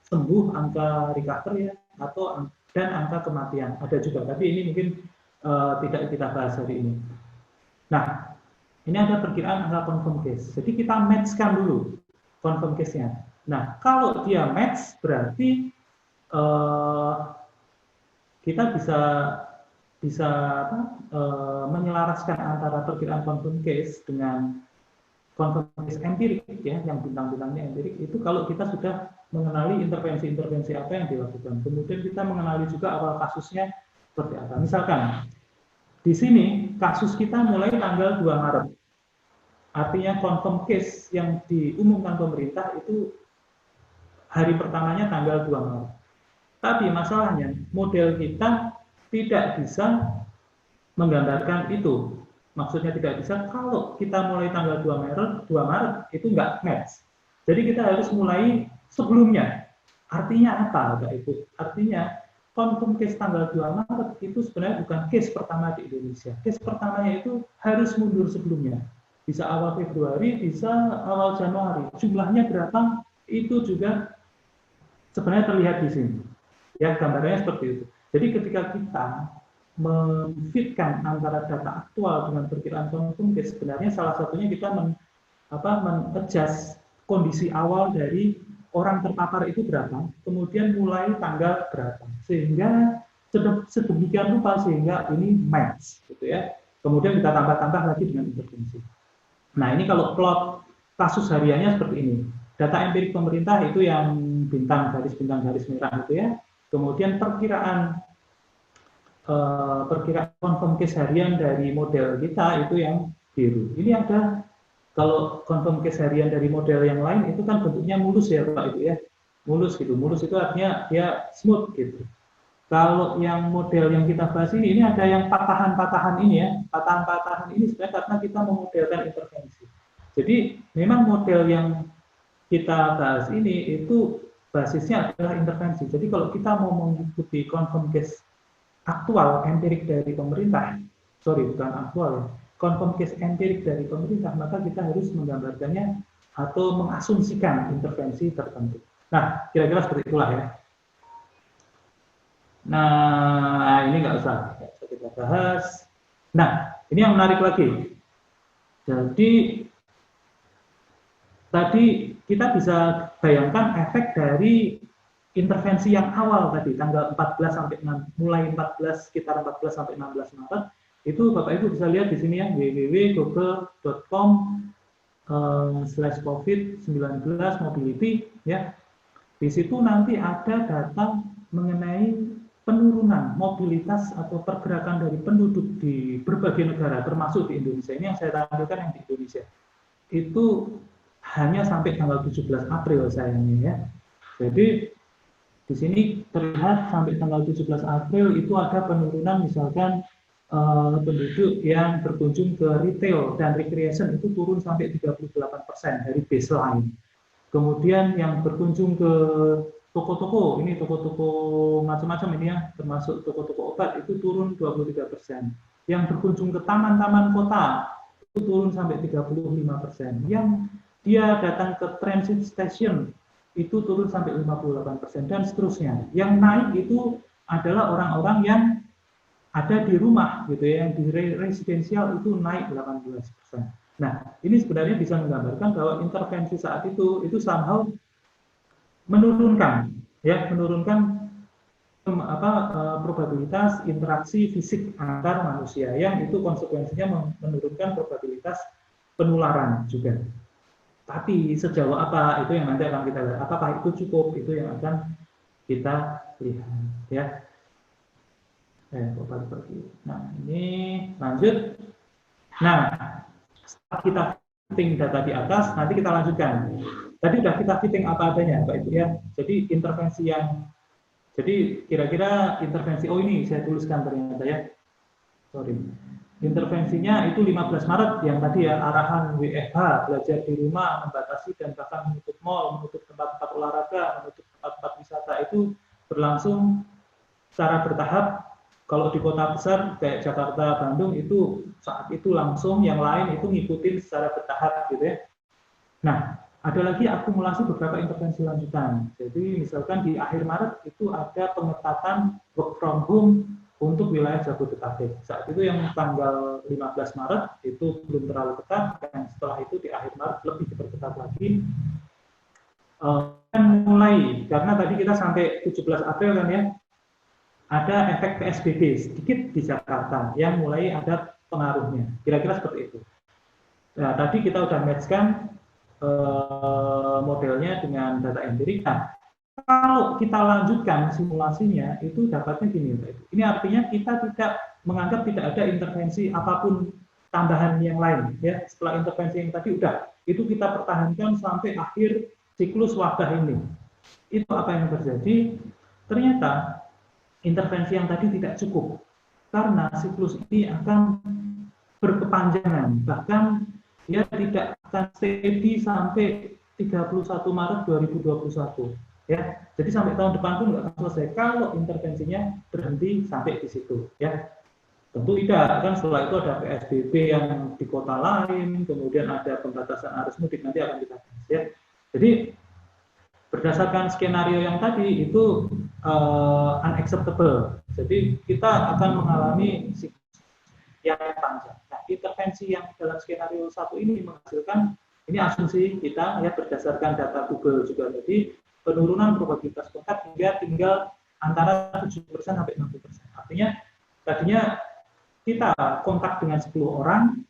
sembuh, angka recover ya, dan angka kematian ada juga. Tapi ini mungkin tidak kita bahas hari ini. Nah, ini ada perkiraan angka confirm case. Jadi kita match-kan dulu confirm case-nya. Nah, kalau dia match berarti kita bisa menyelaraskan antara perkiraan confirm case dengan confirm case empirik ya, yang bintang-bintangnya empirik itu kalau kita sudah mengenali intervensi-intervensi apa yang dilakukan. Kemudian kita mengenali juga awal kasusnya seperti apa. Misalkan di sini kasus kita mulai tanggal 2 Maret. Artinya confirm case yang diumumkan pemerintah itu hari pertamanya tanggal 2 Maret. Tapi masalahnya model kita tidak bisa menggambarkan itu. Maksudnya tidak bisa kalau kita mulai tanggal 2 Maret itu nggak match. Jadi kita harus mulai sebelumnya. Artinya apa, Bapak Ibu? Artinya confirm case tanggal 2 Maret itu sebenarnya bukan case pertama di Indonesia. Case pertamanya itu harus mundur sebelumnya. Bisa awal Februari, bisa awal Januari. Jumlahnya berapa? Itu juga sebenarnya terlihat di sini. Ya, gambarnya seperti itu. Jadi ketika kita memfitkan antara data aktual dengan perkiraan confirm case, sebenarnya salah satunya kita men-adjust kondisi awal dari orang terpapar itu berapa, kemudian mulai tanggal berapa, sehingga sedemikian rupa sehingga ini match, gitu ya. Kemudian kita tambah-tambah lagi dengan intervensi. Nah ini kalau plot kasus hariannya seperti ini. Data empirik pemerintah itu yang bintang garis merah itu ya. Kemudian perkiraan confirm case harian dari model kita itu yang biru. Ini ada, kalau confirm case harian dari model yang lain itu kan bentuknya mulus ya Pak Ibu ya. Mulus gitu. Mulus itu artinya dia smooth gitu. Kalau yang model yang kita bahas ini ada yang patahan-patahan ini ya. Patahan-patahan ini sebenarnya karena kita memodelkan intervensi. Jadi memang model yang kita bahas ini itu basisnya adalah intervensi. Jadi kalau kita mau mengikuti confirm case aktual empirik dari pemerintah, confirm case empirik dari pemerintah, maka kita harus menggambarkannya atau mengasumsikan intervensi tertentu. Nah, kira-kira seperti itulah ya. Nah, ini nggak usah kita bahas. Nah, ini yang menarik lagi. Jadi, tadi kita bisa bayangkan efek dari intervensi yang awal tadi tanggal 14 sampai mulai 14 sekitar 14 sampai 16 Maret itu Bapak Ibu bisa lihat di sini ya www.google.com/covid19 mobility ya. Di situ nanti ada data mengenai penurunan mobilitas atau pergerakan dari penduduk di berbagai negara termasuk di Indonesia. Ini yang saya tampilkan yang di Indonesia. Itu hanya sampai tanggal 17 April sayangnya ya. Jadi di sini terlihat sampai tanggal 17 April itu ada penurunan misalkan penduduk yang berkunjung ke retail dan recreation itu turun sampai 38% dari baseline. Kemudian yang berkunjung ke toko-toko, ini toko-toko macam-macam ini ya, termasuk toko-toko obat, itu turun 23%. Yang berkunjung ke taman-taman kota, itu turun sampai 35%. Yang dia datang ke transit station, itu turun sampai 58%, dan seterusnya. Yang naik itu adalah orang-orang yang ada di rumah, gitu ya, yang di residensial itu naik 18%. Nah, ini sebenarnya bisa menggambarkan bahwa intervensi saat itu somehow menurunkan probabilitas interaksi fisik antar manusia, yang itu konsekuensinya menurunkan probabilitas penularan juga. Tapi sejauh apa itu yang nanti akan kita lihat. Apakah itu cukup, itu yang akan kita lihat ya. Nah, ini lanjut. Nah, setelah kita fitting data di atas, nanti kita lanjutkan. Tadi sudah kita fitting apa adanya, Pak Ibu ya. Jadi intervensi jadi kira-kira intervensi, oh ini saya tuliskan ternyata ya. Sorry. Intervensinya itu 15 Maret yang tadi ya, arahan WFH, belajar di rumah, membatasi dan bahkan menutup mal, menutup tempat-tempat olahraga, menutup tempat-tempat wisata itu berlangsung secara bertahap. Kalau di kota besar kayak Jakarta, Bandung itu saat itu langsung, yang lain itu ngikutin secara bertahap gitu ya. Nah, ada lagi akumulasi beberapa intervensi lanjutan. Jadi misalkan di akhir Maret itu ada pengetatan work from home untuk wilayah Jabodetabek. Saat itu yang tanggal 15 Maret itu belum terlalu ketat, dan setelah itu di akhir Maret lebih diperketat lagi. Mulai, karena tadi kita sampai 17 April kan ya, ada efek PSBB sedikit di Jakarta yang mulai ada pengaruhnya. Kira-kira seperti itu. Nah, tadi kita udah match-kan modelnya dengan data empirik. Nah, kalau kita lanjutkan simulasinya, itu dapatnya gini, Pak. Ini artinya kita tidak menganggap tidak ada intervensi apapun tambahan yang lain. Ya, setelah intervensi yang tadi udah, itu kita pertahankan sampai akhir siklus wabah ini. Itu apa yang terjadi? Ternyata intervensi yang tadi tidak cukup, karena siklus ini akan berkepanjangan, bahkan dia tidak akan steady sampai 31 Maret 2021. Ya, jadi sampai tahun depan pun nggak akan selesai kalau intervensinya berhenti sampai di situ. Ya, tentu tidak, kan setelah itu ada PSBB yang di kota lain, kemudian ada pembatasan arus mudik, nanti akan kita bahas. Ya, jadi berdasarkan skenario yang tadi itu unacceptable. Jadi kita akan mengalami siklus yang panjang. Nah, intervensi yang dalam skenario 1 ini menghasilkan, ini asumsi kita ya berdasarkan data Google juga tadi, penurunan probabilitas kontak hingga tinggal antara 70% sampai 60%. Artinya tadinya kita kontak dengan 10 orang,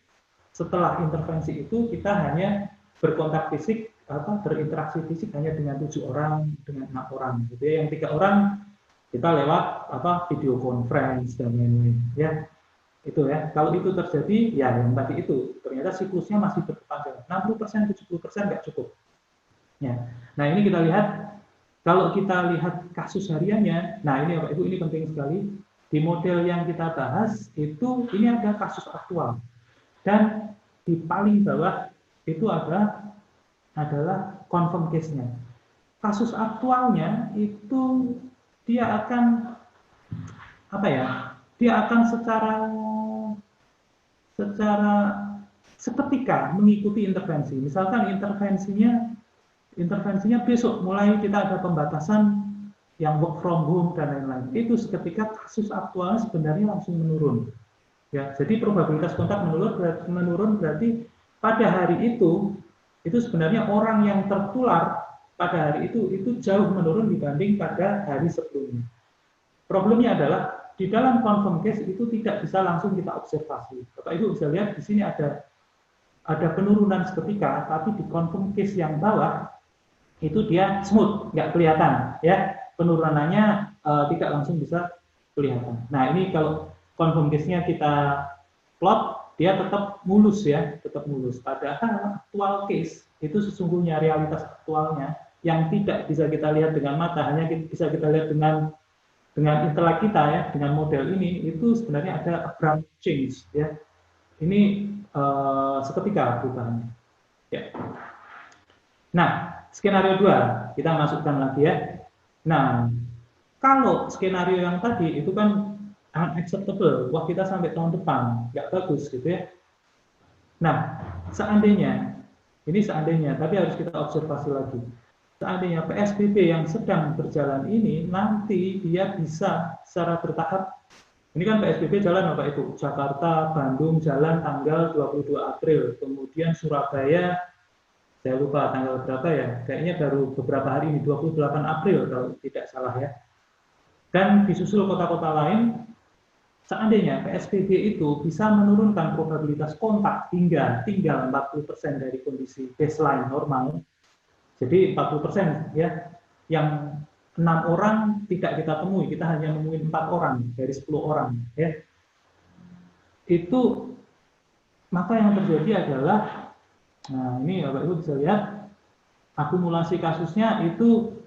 setelah intervensi itu kita hanya berkontak fisik berinteraksi fisik hanya dengan 7 orang, dengan 6 orang. Gitu ya. Yang 3 orang kita lewat video conference dan lain-lain. Ya, itu ya. Kalau itu terjadi, ya yang tadi itu ternyata siklusnya masih berkepanjangan. 60%, 70% nggak cukup. Ya. Nah ini kita lihat, kalau kita lihat kasus hariannya, nah ini Bapak Ibu ini penting sekali. Di model yang kita bahas itu ini ada kasus aktual, dan di paling bawah itu adalah confirm case-nya. Kasus aktualnya itu dia akan dia akan secara seketika mengikuti intervensi. Misalkan intervensinya besok mulai kita ada pembatasan yang work from home dan lain-lain. Itu seketika kasus aktualnya sebenarnya langsung menurun. Ya, jadi probabilitas kontak menurun berarti pada hari itu sebenarnya orang yang tertular pada hari itu jauh menurun dibanding pada hari sebelumnya. Problemnya adalah di dalam confirm case itu tidak bisa langsung kita observasi. Bapak Ibu bisa lihat di sini ada penurunan seketika, tapi di confirm case yang bawah itu dia smooth, nggak kelihatan, ya penurunannya tidak langsung bisa kelihatan. Nah ini kalau confirm case-nya kita plot, dia tetap mulus ya, tetap mulus. Padahal aktual case itu sesungguhnya realitas aktualnya yang tidak bisa kita lihat dengan mata, hanya bisa kita lihat dengan intelek kita ya, dengan model ini, itu sebenarnya ada abrupt change ya. Ini seketika perubahannya. Ya. Nah, skenario 2 kita masukkan lagi ya. Nah, kalau skenario yang tadi itu kan unacceptable, wah kita sampai tahun depan, nggak bagus gitu ya. Nah, seandainya, ini seandainya, tapi harus kita observasi lagi. Seandainya PSBB yang sedang berjalan ini, nanti dia bisa secara bertahap, ini kan PSBB jalan Bapak Ibu, Jakarta, Bandung jalan tanggal 22 April, kemudian Surabaya, saya lupa tanggal berapa ya, kayaknya baru beberapa hari ini, 28 April kalau tidak salah ya. Dan disusul kota-kota lain, seandainya PSBB itu bisa menurunkan probabilitas kontak hingga tinggal 40% dari kondisi baseline normal, jadi 40% ya, yang 6 orang tidak kita temui, kita hanya nemuin 4 orang dari 10 orang ya. Itu maka yang terjadi adalah, nah ini Bapak Ibu bisa lihat akumulasi kasusnya itu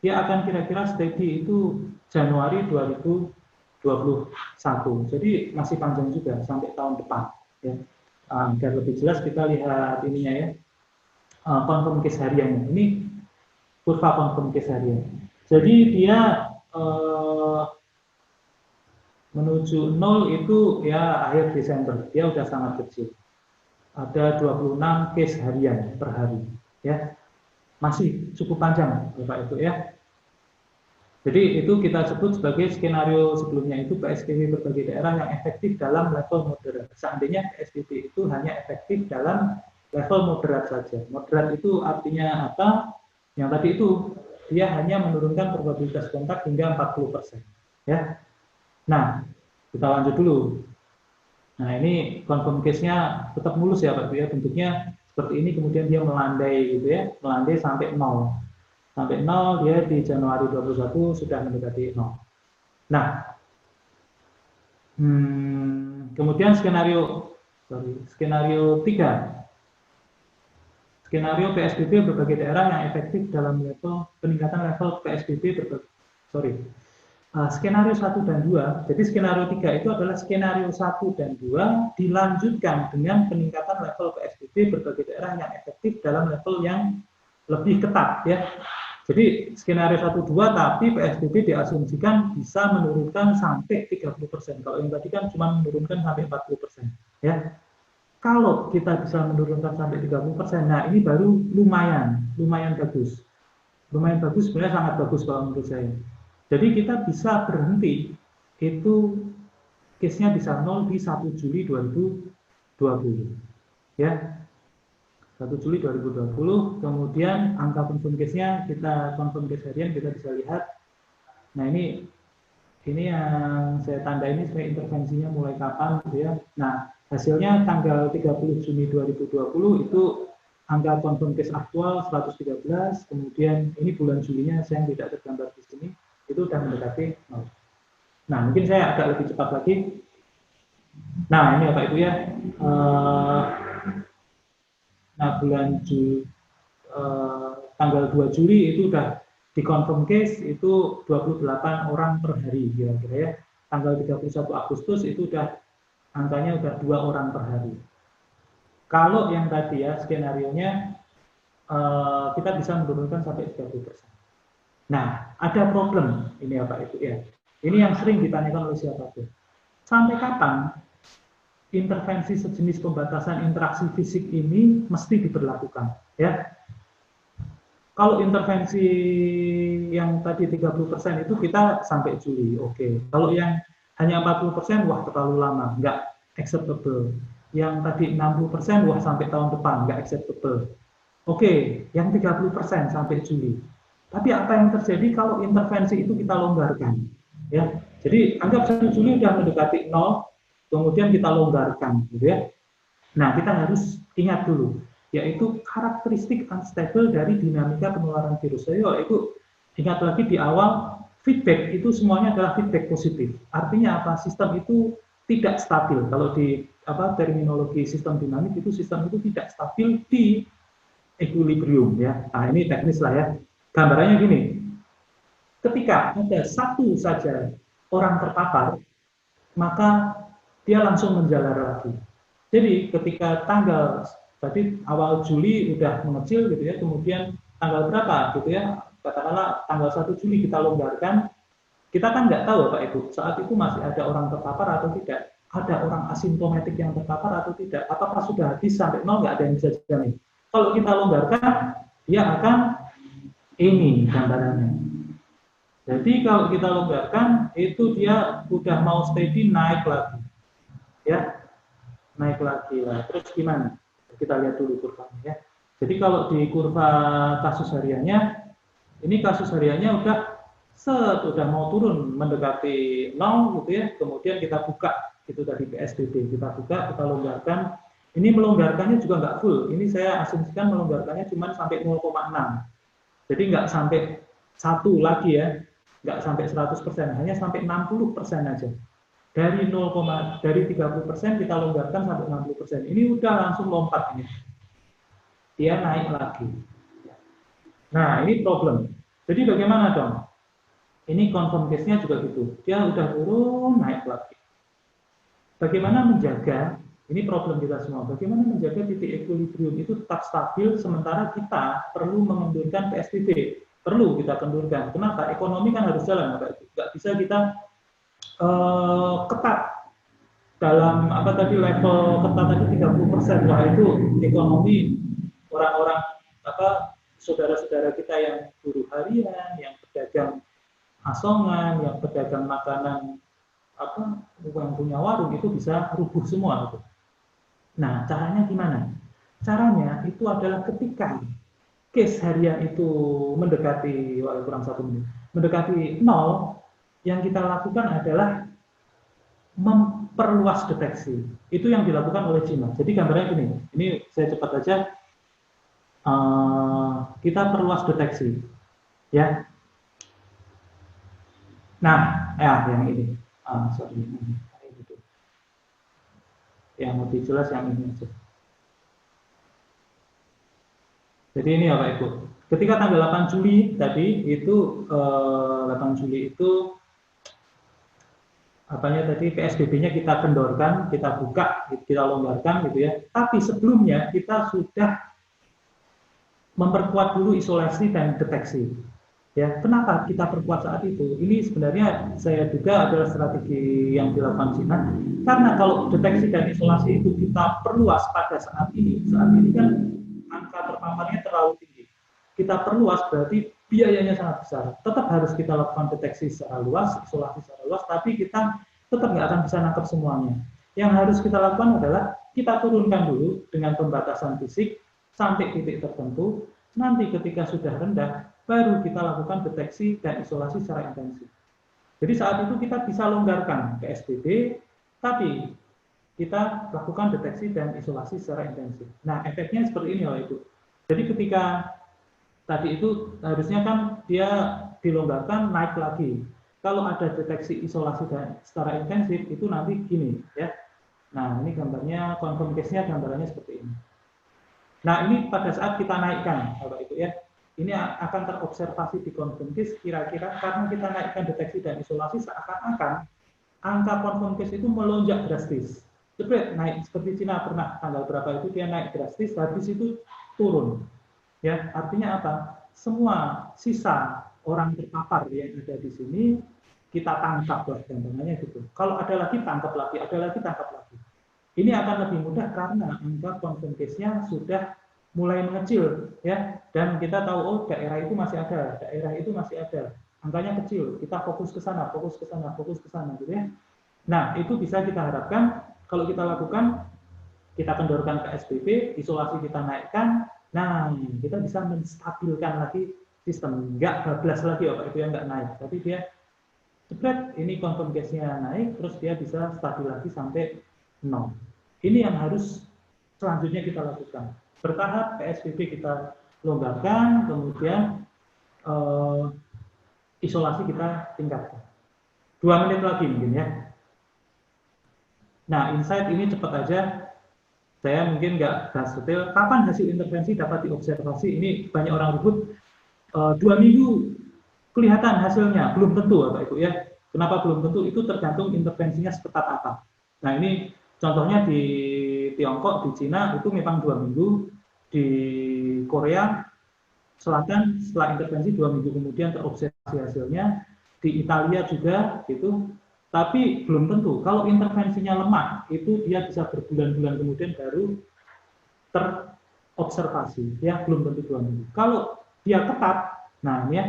dia akan kira-kira steady itu Januari 2021. Jadi masih panjang juga sampai tahun depan ya. Agar lebih jelas kita lihat ininya ya. Confirm case hariannya. Ini kurva confirm case harian. Jadi dia menuju 0 itu ya akhir Desember. Dia udah sangat kecil. Ada 26 case harian per hari ya. Masih cukup panjang Bapak Ibu ya. Jadi itu kita sebut sebagai skenario sebelumnya itu PSBB berbagai daerah yang efektif dalam level moderat. Seandainya PSBB itu hanya efektif dalam level moderat saja. Moderat itu artinya apa? Yang tadi itu dia hanya menurunkan probabilitas kontak hingga 40%. Ya. Nah, kita lanjut dulu. Nah, ini confirm case-nya tetap mulus ya Pak Bu ya, bentuknya seperti ini, kemudian dia melandai gitu ya, melandai sampai 0. Sampai 0 dia di Januari 21 sudah mendekati 0. Nah, kemudian skenario 3. Skenario PSBB berbagai daerah yang efektif dalam level peningkatan level PSBB skenario 1 dan 2. Jadi skenario 3 itu adalah skenario 1 dan 2 dilanjutkan dengan peningkatan level PSBB berbagai daerah yang efektif dalam level yang lebih ketat ya. Jadi skenario 1 2 tapi PSBB diasumsikan bisa menurunkan sampai 30%. Kalau yang tadi kan cuma menurunkan sampai 40% ya. Kalau kita bisa menurunkan sampai 30%, nah ini baru lumayan bagus. Lumayan bagus, sebenarnya sangat bagus kalau menurut saya. Jadi kita bisa berhenti, itu case-nya bisa 0 di 1 Juli 2020. Ya, 1 Juli 2020, kemudian angka confirm case-nya, kita confirm case harian, kita bisa lihat. Nah ini yang saya tanda ini sebagai intervensinya mulai kapan gitu ya. Nah, hasilnya tanggal 30 Juni 2020 itu angka confirm case aktual 113, kemudian ini bulan Julinya saya tidak tergambar di sini, itu sudah mendekati 0. Nah, mungkin saya agak lebih cepat lagi. Nah, ini Bapak Ibu ya. Nah, tanggal 2 Juli itu sudah di confirm case itu 28 orang per hari kira-kira ya. Tanggal 31 Agustus itu udah angkanya udah 2 orang per hari. Kalau yang tadi ya skenarionya kita bisa menurunkan sampai 30%. Nah, ada problem ini ya Pak Ibu ya. Ini yang sering ditanyakan oleh siapapun. Sampai kapan intervensi sejenis pembatasan interaksi fisik ini mesti diberlakukan ya? Kalau intervensi yang tadi 30% itu kita sampai Juli, oke. Kalau yang hanya 40%, wah terlalu lama, nggak acceptable. Yang tadi 60%, wah sampai tahun depan, nggak acceptable. Oke, yang 30% sampai Juli. Tapi apa yang terjadi kalau intervensi itu kita longgarkan? Ya, jadi anggap 1 Juli sudah mendekati 0, kemudian kita longgarkan, gitu ya. Nah, kita harus ingat dulu, yaitu karakteristik unstable dari dinamika penularan virus. Yaitu ingat lagi di awal, feedback itu semuanya adalah feedback positif. Artinya apa? Sistem itu tidak stabil. Kalau di terminologi sistem dinamik itu sistem itu tidak stabil di equilibrium ya. Nah, ini teknis lah ya. Gambarannya gini. Ketika ada satu saja orang terpapar, maka dia langsung menjalar lagi. Jadi ketika tadi awal Juli udah mengecil gitu ya, kemudian tanggal berapa gitu ya, katakanlah tanggal 1 Juli kita longgarkan, kita kan nggak tahu Bapak Ibu, saat itu masih ada orang terpapar atau tidak, ada orang asimptomatik yang terpapar atau tidak, apakah sudah habis sampai nol, nggak ada yang bisa jamin. Kalau kita longgarkan, dia akan ini gambarannya. Jadi kalau kita longgarkan, itu dia udah mau steady naik lagi, ya, naik lagi lah. Terus gimana? Kita lihat dulu kurvanya ya. Jadi kalau di kurva kasus hariannya, ini kasus hariannya udah mau turun mendekati 0 gitu ya. Kemudian kita buka itu tadi PSBB, kita buka, kita longgarkan. Ini melonggarkannya juga nggak full. Ini saya asumsikan melonggarkannya cuma sampai 0,6. Jadi nggak sampai 1 lagi ya, nggak sampai 100%, hanya sampai 60% aja. Dari 30% kita longgarkan sampai 60%. Ini udah langsung lompat ini. Dia naik lagi. Nah, ini problem. Jadi bagaimana dong? Ini confirm case-nya juga gitu. Dia udah turun, naik lagi. Bagaimana menjaga, ini problem kita semua, bagaimana menjaga titik equilibrium itu tetap stabil sementara kita perlu mengendurkan PSBB. Perlu kita kendurkan. Kenapa? Ekonomi kan harus jalan. Nggak bisa kita ketat dalam level ketat tadi 30%. Wah, itu ekonomi orang-orang saudara-saudara kita yang buruh harian, yang pedagang asongan, yang pedagang makanan yang punya warung itu bisa rubuh semua gitu. Nah, caranya gimana? Caranya itu adalah ketika case harian itu mendekati kurang 1 menit, mendekati 0, yang kita lakukan adalah memperluas deteksi. Itu yang dilakukan oleh Cina. Jadi gambarnya gini, ini saya cepat aja. Kita perluas deteksi, ya. Nah, yang ini, yang lebih jelas yang ini aja. Jadi ini ya Pak Ibu. Ketika tanggal 8 Juli tadi itu 8 Juli itu PSBB-nya kita kendorkan, kita buka, kita longgarkan gitu ya. Tapi sebelumnya kita sudah memperkuat dulu isolasi dan deteksi. Ya, kenapa kita perkuat saat itu? Ini sebenarnya saya duga adalah strategi yang dilakukan Cina. Karena kalau deteksi dan isolasi itu kita perluas pada saat ini kan angka terpaparnya terlalu tinggi. Kita perluas berarti biayanya sangat besar. Tetap harus kita lakukan deteksi secara luas, isolasi secara luas, tapi kita tetap nggak akan bisa nangkep semuanya. Yang harus kita lakukan adalah kita turunkan dulu dengan pembatasan fisik sampai titik tertentu. Nanti ketika sudah rendah, baru kita lakukan deteksi dan isolasi secara intensif. Jadi saat itu kita bisa longgarkan PSBB, tapi kita lakukan deteksi dan isolasi secara intensif. Nah, efeknya seperti ini Bapak Ibu. Jadi ketika tadi itu harusnya kan dia dilonggarkan, naik lagi. Kalau ada deteksi isolasi dan secara intensif, itu nanti gini ya. Nah, ini gambarnya, confirm case-nya gambarannya seperti ini. Nah, ini pada saat kita naikkan, Bapak Ibu ya, ini akan terobservasi di confirm case kira-kira karena kita naikkan deteksi dan isolasi seakan-akan angka confirm case itu melonjak drastis. Jepret naik seperti Cina pernah tanggal berapa itu dia naik drastis, habis itu turun. Ya, artinya apa? Semua sisa orang terpapar yang ada di sini kita tangkap lah gambarannya gitu. Kalau ada lagi tangkap lagi, ada lagi tangkap lagi. Ini akan lebih mudah karena angka confirm case-nya sudah mulai mengecil ya, dan kita tahu oh daerah itu masih ada, daerah itu masih ada, angkanya kecil, kita fokus ke sana, fokus ke sana, fokus ke sana gitu ya. Nah, itu bisa kita harapkan kalau kita lakukan, kita kendorkan PSBB, isolasi kita naikkan, nah kita bisa menstabilkan lagi sistem, nggak bablas lagi Bapak Ibu yang nggak naik, tapi dia jebret ini confirm case-nya naik, terus dia bisa stabil lagi sampai 0. Ini yang harus selanjutnya kita lakukan. Bertahap PSBB kita longgarkan, kemudian isolasi kita tingkatkan. 2 menit lagi mungkin ya. Nah, insight ini cepat aja. Saya mungkin nggak bahas detail. Kapan hasil intervensi dapat diobservasi? Ini banyak orang ribut. 2 minggu kelihatan hasilnya. Belum tentu, Bapak Ibu ya. Kenapa belum tentu? Itu tergantung intervensinya seketat apa. Nah, ini contohnya di Tiongkok, di Cina itu memang 2 minggu. Di Korea Selatan setelah intervensi 2 minggu kemudian terobservasi hasilnya, di Italia juga gitu, tapi belum tentu. Kalau intervensinya lemah, itu dia bisa berbulan-bulan kemudian baru terobservasi, ya belum tentu 2 minggu. Kalau dia ketat, nah ini ya,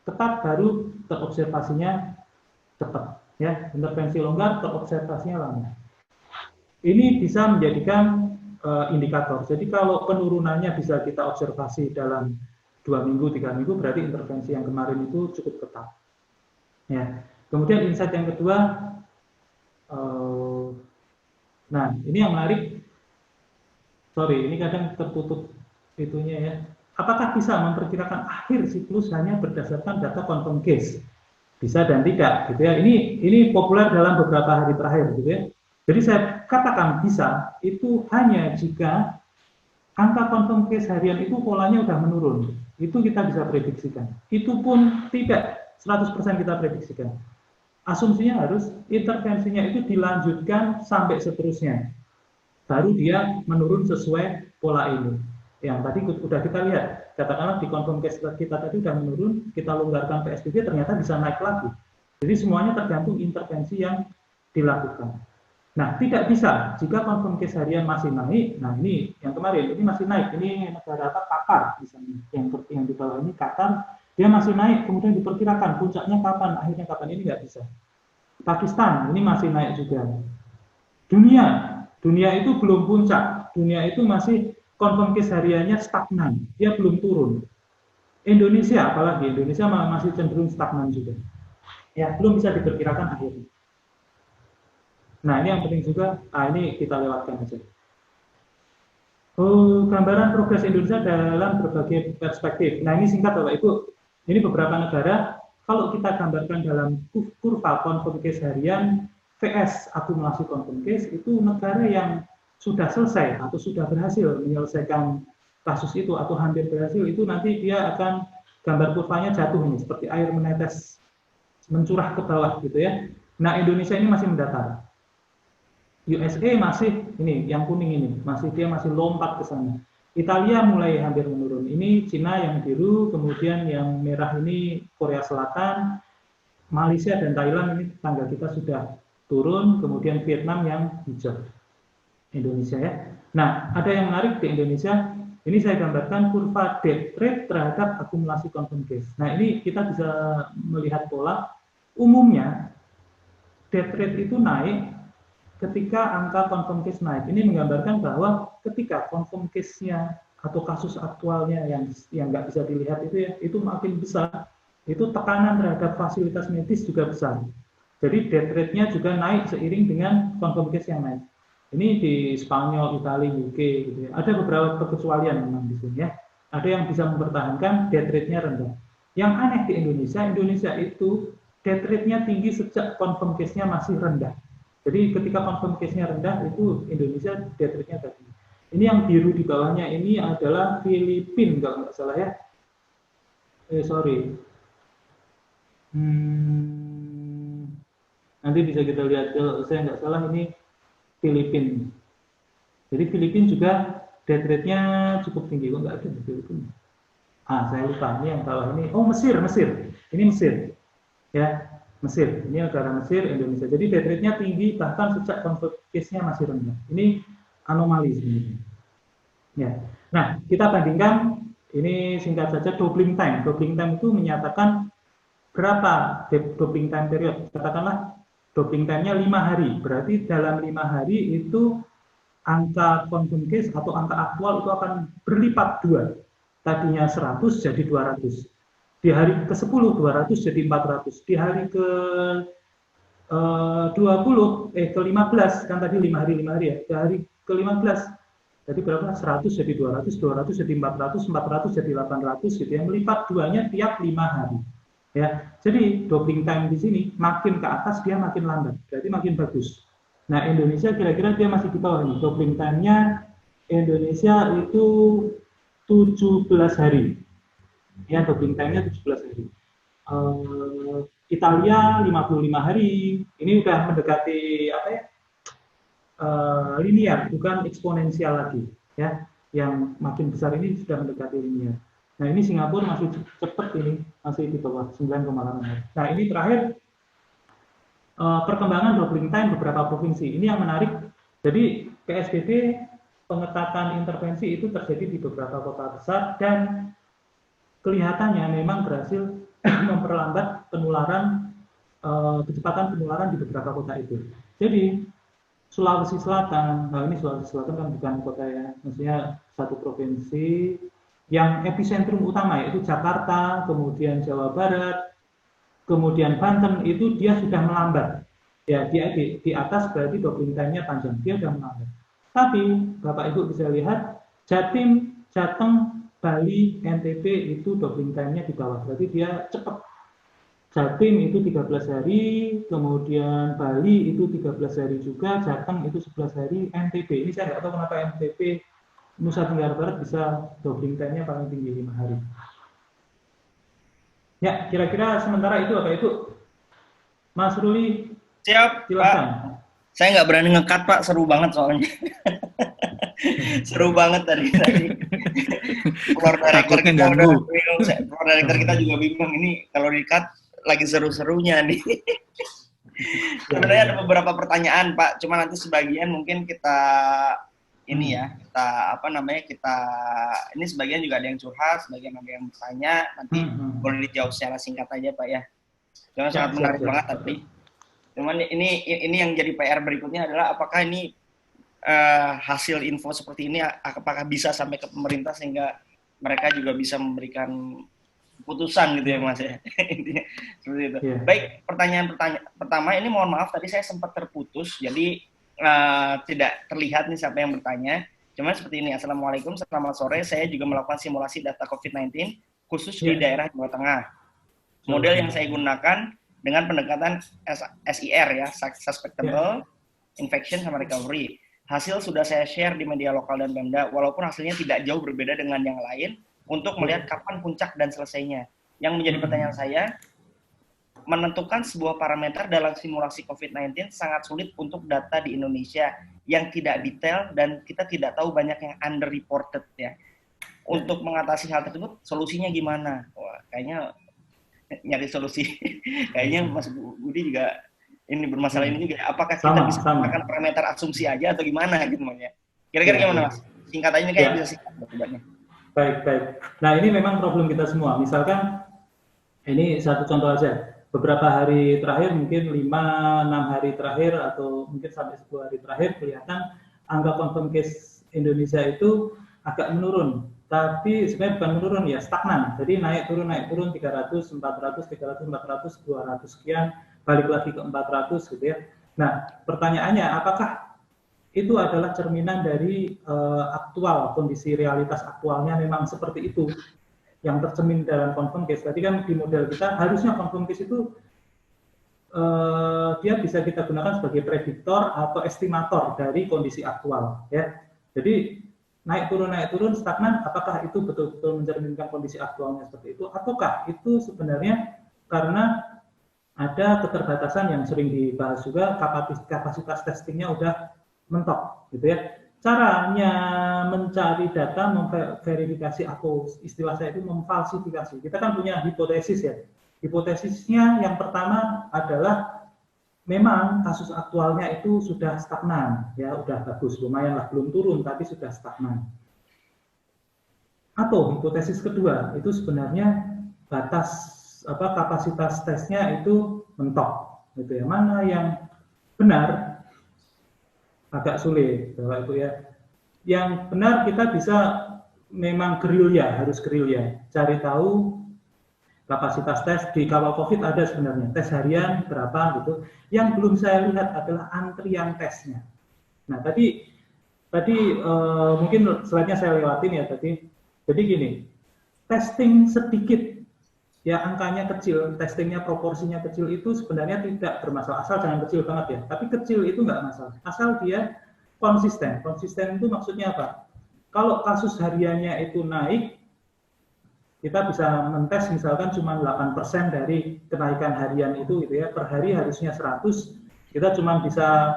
ketat baru terobservasinya cepat, ya intervensi longgar terobservasinya lama. Ini bisa menjadikan indikator. Jadi kalau penurunannya bisa kita observasi dalam 2 minggu, 3 minggu, berarti intervensi yang kemarin itu cukup ketat. Ya. Kemudian insight yang kedua, nah ini yang menarik, sorry, ini kadang tertutup itunya ya. Apakah bisa memperkirakan akhir siklus hanya berdasarkan data confirm case? Bisa dan tidak, gitu ya. Ini populer dalam beberapa hari terakhir, gitu ya. Jadi saya katakan bisa, itu hanya jika angka confirm case harian itu polanya udah menurun. Itu kita bisa prediksikan. Itu pun tidak 100% kita prediksikan. Asumsinya harus intervensinya itu dilanjutkan sampai seterusnya. Baru dia menurun sesuai pola ini. Yang tadi sudah kita lihat, katakanlah di confirm case kita tadi sudah menurun, kita longgarkan PSBB ternyata bisa naik lagi. Jadi semuanya tergantung intervensi yang dilakukan. Nah, tidak bisa jika confirm case harian masih naik. Nah, ini yang kemarin ini masih naik. Ini negara apa? Qatar misalnya. Yang di bawah ini Qatar, dia masih naik. Kemudian diperkirakan puncaknya kapan, akhirnya kapan, ini nggak bisa. Pakistan ini masih naik juga. Dunia itu belum puncak. Dunia itu masih confirm case hariannya stagnan. Dia belum turun. Indonesia, apalagi Indonesia masih cenderung stagnan juga. Ya, belum bisa diperkirakan akhirnya. Nah, ini yang penting juga, ini kita lewatkan aja. Gambaran progres Indonesia dalam berbagai perspektif. Nah, ini singkat Bapak Ibu. Ini beberapa negara, kalau kita gambarkan dalam kurva confirm case harian, VS akumulasi confirm case, itu negara yang sudah selesai atau sudah berhasil menyelesaikan kasus itu atau hampir berhasil, itu nanti dia akan gambar kurvanya jatuh ini, seperti air menetes, mencurah ke bawah gitu ya. Nah, Indonesia ini masih mendatar. USA masih ini yang kuning ini dia masih lompat ke sana. Italia mulai hampir menurun. Ini Cina yang biru, kemudian yang merah ini Korea Selatan, Malaysia dan Thailand ini tetangga kita sudah turun, kemudian Vietnam yang hijau. Indonesia ya. Nah, ada yang menarik di Indonesia. Ini saya gambarkan kurva death rate terhadap akumulasi confirm case. Nah, ini kita bisa melihat pola umumnya death rate itu naik ketika angka confirm case naik. Ini menggambarkan bahwa ketika confirm case-nya atau kasus aktualnya yang nggak bisa dilihat itu ya, itu makin besar, itu tekanan terhadap fasilitas medis juga besar. Jadi death rate-nya juga naik seiring dengan confirm case yang naik. Ini di Spanyol, Italia, UK gitu ya. Ada beberapa pengecualian memang di sini ya. Ada yang bisa mempertahankan death rate-nya rendah. Yang aneh di Indonesia itu death rate-nya tinggi sejak confirm case-nya masih rendah. Jadi ketika confirm case-nya rendah, itu Indonesia death rate-nya tadi. Ini yang biru di bawahnya ini adalah Filipina, kalau nggak salah ya. Nanti bisa kita lihat, kalau saya nggak salah ini Filipina. Jadi Filipina juga death rate-nya cukup tinggi. Kok nggak ada di Filipina? Saya lupa. Ini yang bawah ini. Oh, Mesir. Ini Mesir. Ya. Mesir, ini negara Mesir, Indonesia. Jadi death rate-nya tinggi bahkan sejak confirm case-nya masih rendah. Ini anomali sebenarnya. Ya. Nah, kita bandingkan ini singkat saja doubling time. Doubling time itu menyatakan berapa doubling time period. Katakanlah doubling time-nya 5 hari. Berarti dalam 5 hari itu angka confirm case atau angka aktual itu akan berlipat 2. Tadinya 100 jadi 200. Di hari ke-10 200 jadi 400. Di hari ke-15 kan tadi 5 hari ya. Di hari ke-15 jadi berapa? 100 jadi 200, 200 jadi 400, 400 jadi 800 gitu ya. Melipat 2-nya tiap 5 hari. Ya. Jadi doubling time di sini makin ke atas dia makin lambat. Berarti makin bagus. Nah, Indonesia kira-kira dia masih di bawah ini. Doubling time-nya Indonesia itu 17 hari. Ya, doubling time-nya 17 hari. Italia 55 hari. Ini udah mendekati apa ya? Linear, bukan eksponensial lagi, ya. Yang makin besar ini sudah mendekati linear. Nah ini Singapura masih cepat ini, masih di bawah 9,8 hari. Nah ini terakhir perkembangan doubling time beberapa provinsi. Ini yang menarik. Jadi PSBB pengetatan intervensi itu terjadi di beberapa kota besar dan kelihatannya memang berhasil memperlambat penularan, kecepatan penularan di beberapa kota itu. Jadi Sulawesi Selatan, nah ini Sulawesi Selatan kan bukan kota ya, maksudnya satu provinsi yang epicentrum utama yaitu Jakarta, kemudian Jawa Barat, kemudian Banten itu dia sudah melambat. Ya, dia di atas berarti doubling time-nya panjang, dia sudah melambat. Tapi Bapak Ibu bisa lihat Jatim, Jateng, Bali, NTB itu doubling time-nya di bawah, berarti dia cepat. Jatim itu 13 hari, kemudian Bali itu 13 hari juga, Jateng itu 11 hari, NTB. Ini saya nggak tahu kenapa NTB, Nusa Tenggara Barat bisa doubling time-nya paling tinggi 5 hari. Ya, kira-kira sementara itu apa itu? Mas Ruli, siap, silakan. Pak. Saya nggak berani nge-cut, Pak. Seru banget soalnya. Seru banget tadi. Floor director kita udah bingung. Floor director kita juga bingung. Ini kalau di-cut lagi seru-serunya nih. Sebenarnya ada beberapa pertanyaan, Pak. Cuma nanti sebagian mungkin kita ini ya, kita ini sebagian juga ada yang curhat, sebagian ada yang bertanya. Nanti boleh dijawab secara singkat aja, Pak ya. Jangan sangat menarik banget tapi. Cuman ini yang jadi PR berikutnya adalah apakah ini hasil info seperti ini apakah bisa sampai ke pemerintah sehingga mereka juga bisa memberikan putusan gitu ya Mas ya. Intinya seperti itu. Yeah. Baik, pertanyaan pertama ini mohon maaf tadi saya sempat terputus jadi tidak terlihat nih siapa yang bertanya. Cuman seperti ini, Assalamualaikum, selamat sore. Saya juga melakukan simulasi data COVID-19 khusus di daerah Jawa Tengah. Model yang saya gunakan dengan pendekatan SIR ya, Suspectable, Infection sama Recovery. Hasil sudah saya share di media lokal dan Pemda, walaupun hasilnya tidak jauh berbeda dengan yang lain, untuk melihat kapan puncak dan selesainya. Yang menjadi pertanyaan saya, menentukan sebuah parameter dalam simulasi COVID-19 sangat sulit untuk data di Indonesia yang tidak detail dan kita tidak tahu banyak yang underreported ya. Untuk mengatasi hal tersebut, solusinya gimana? Wah, kayaknya nyari solusi. Kayaknya Mas Budi juga ini bermasalah ini juga. Apakah kita bisa menggunakan parameter asumsi aja atau gimana gitu ya? Kira-kira gimana Mas? Singkat aja ini kayak bisa singkat debatnya. Baik. Nah ini memang problem kita semua. Misalkan ini satu contoh aja. Beberapa hari terakhir, mungkin 5-6 hari terakhir atau mungkin sampai 10 hari terakhir kelihatan angka confirm case Indonesia itu agak menurun. Tapi sebenarnya bukan menurun ya, stagnan. Jadi naik turun 300, 400, 300, 400, 200 sekian, balik lagi ke 400 gitu ya. Nah, pertanyaannya apakah itu adalah cerminan dari aktual, kondisi realitas aktualnya memang seperti itu yang tercermin dalam confirm case. Tadi kan di model kita harusnya confirm case itu dia bisa kita gunakan sebagai prediktor atau estimator dari kondisi aktual ya. Jadi naik turun stagnan, apakah itu betul-betul mencerminkan kondisi aktualnya seperti itu ataukah itu sebenarnya karena ada keterbatasan yang sering dibahas juga, kapasitas testingnya udah mentok gitu ya. Caranya mencari data, memverifikasi atau istilah saya itu memfalsifikasi. Kita kan punya hipotesis ya. Hipotesisnya yang pertama adalah memang kasus aktualnya itu sudah stagnan, ya udah bagus, lumayan lah, belum turun tapi sudah stagnan. Atau hipotesis kedua itu sebenarnya kapasitas tesnya itu mentok, gitu ya. Mana yang benar? Agak sulit, Bapak Ibu ya. Yang benar kita bisa memang harus gerilya, cari tahu kapasitas tes di kawal COVID ada sebenarnya, tes harian berapa gitu. Yang belum saya lihat adalah antrian tesnya. Nah tadi mungkin slide-nya saya lewatin ya tadi. Jadi gini, testing sedikit, ya angkanya kecil, testingnya proporsinya kecil itu sebenarnya tidak bermasalah, asal jangan kecil banget ya. Tapi kecil itu nggak masalah, asal dia konsisten. Konsisten itu maksudnya apa? Kalau kasus hariannya itu naik, kita bisa mentes misalkan cuma 8% dari kenaikan harian itu gitu ya. Per hari harusnya 100, kita cuma bisa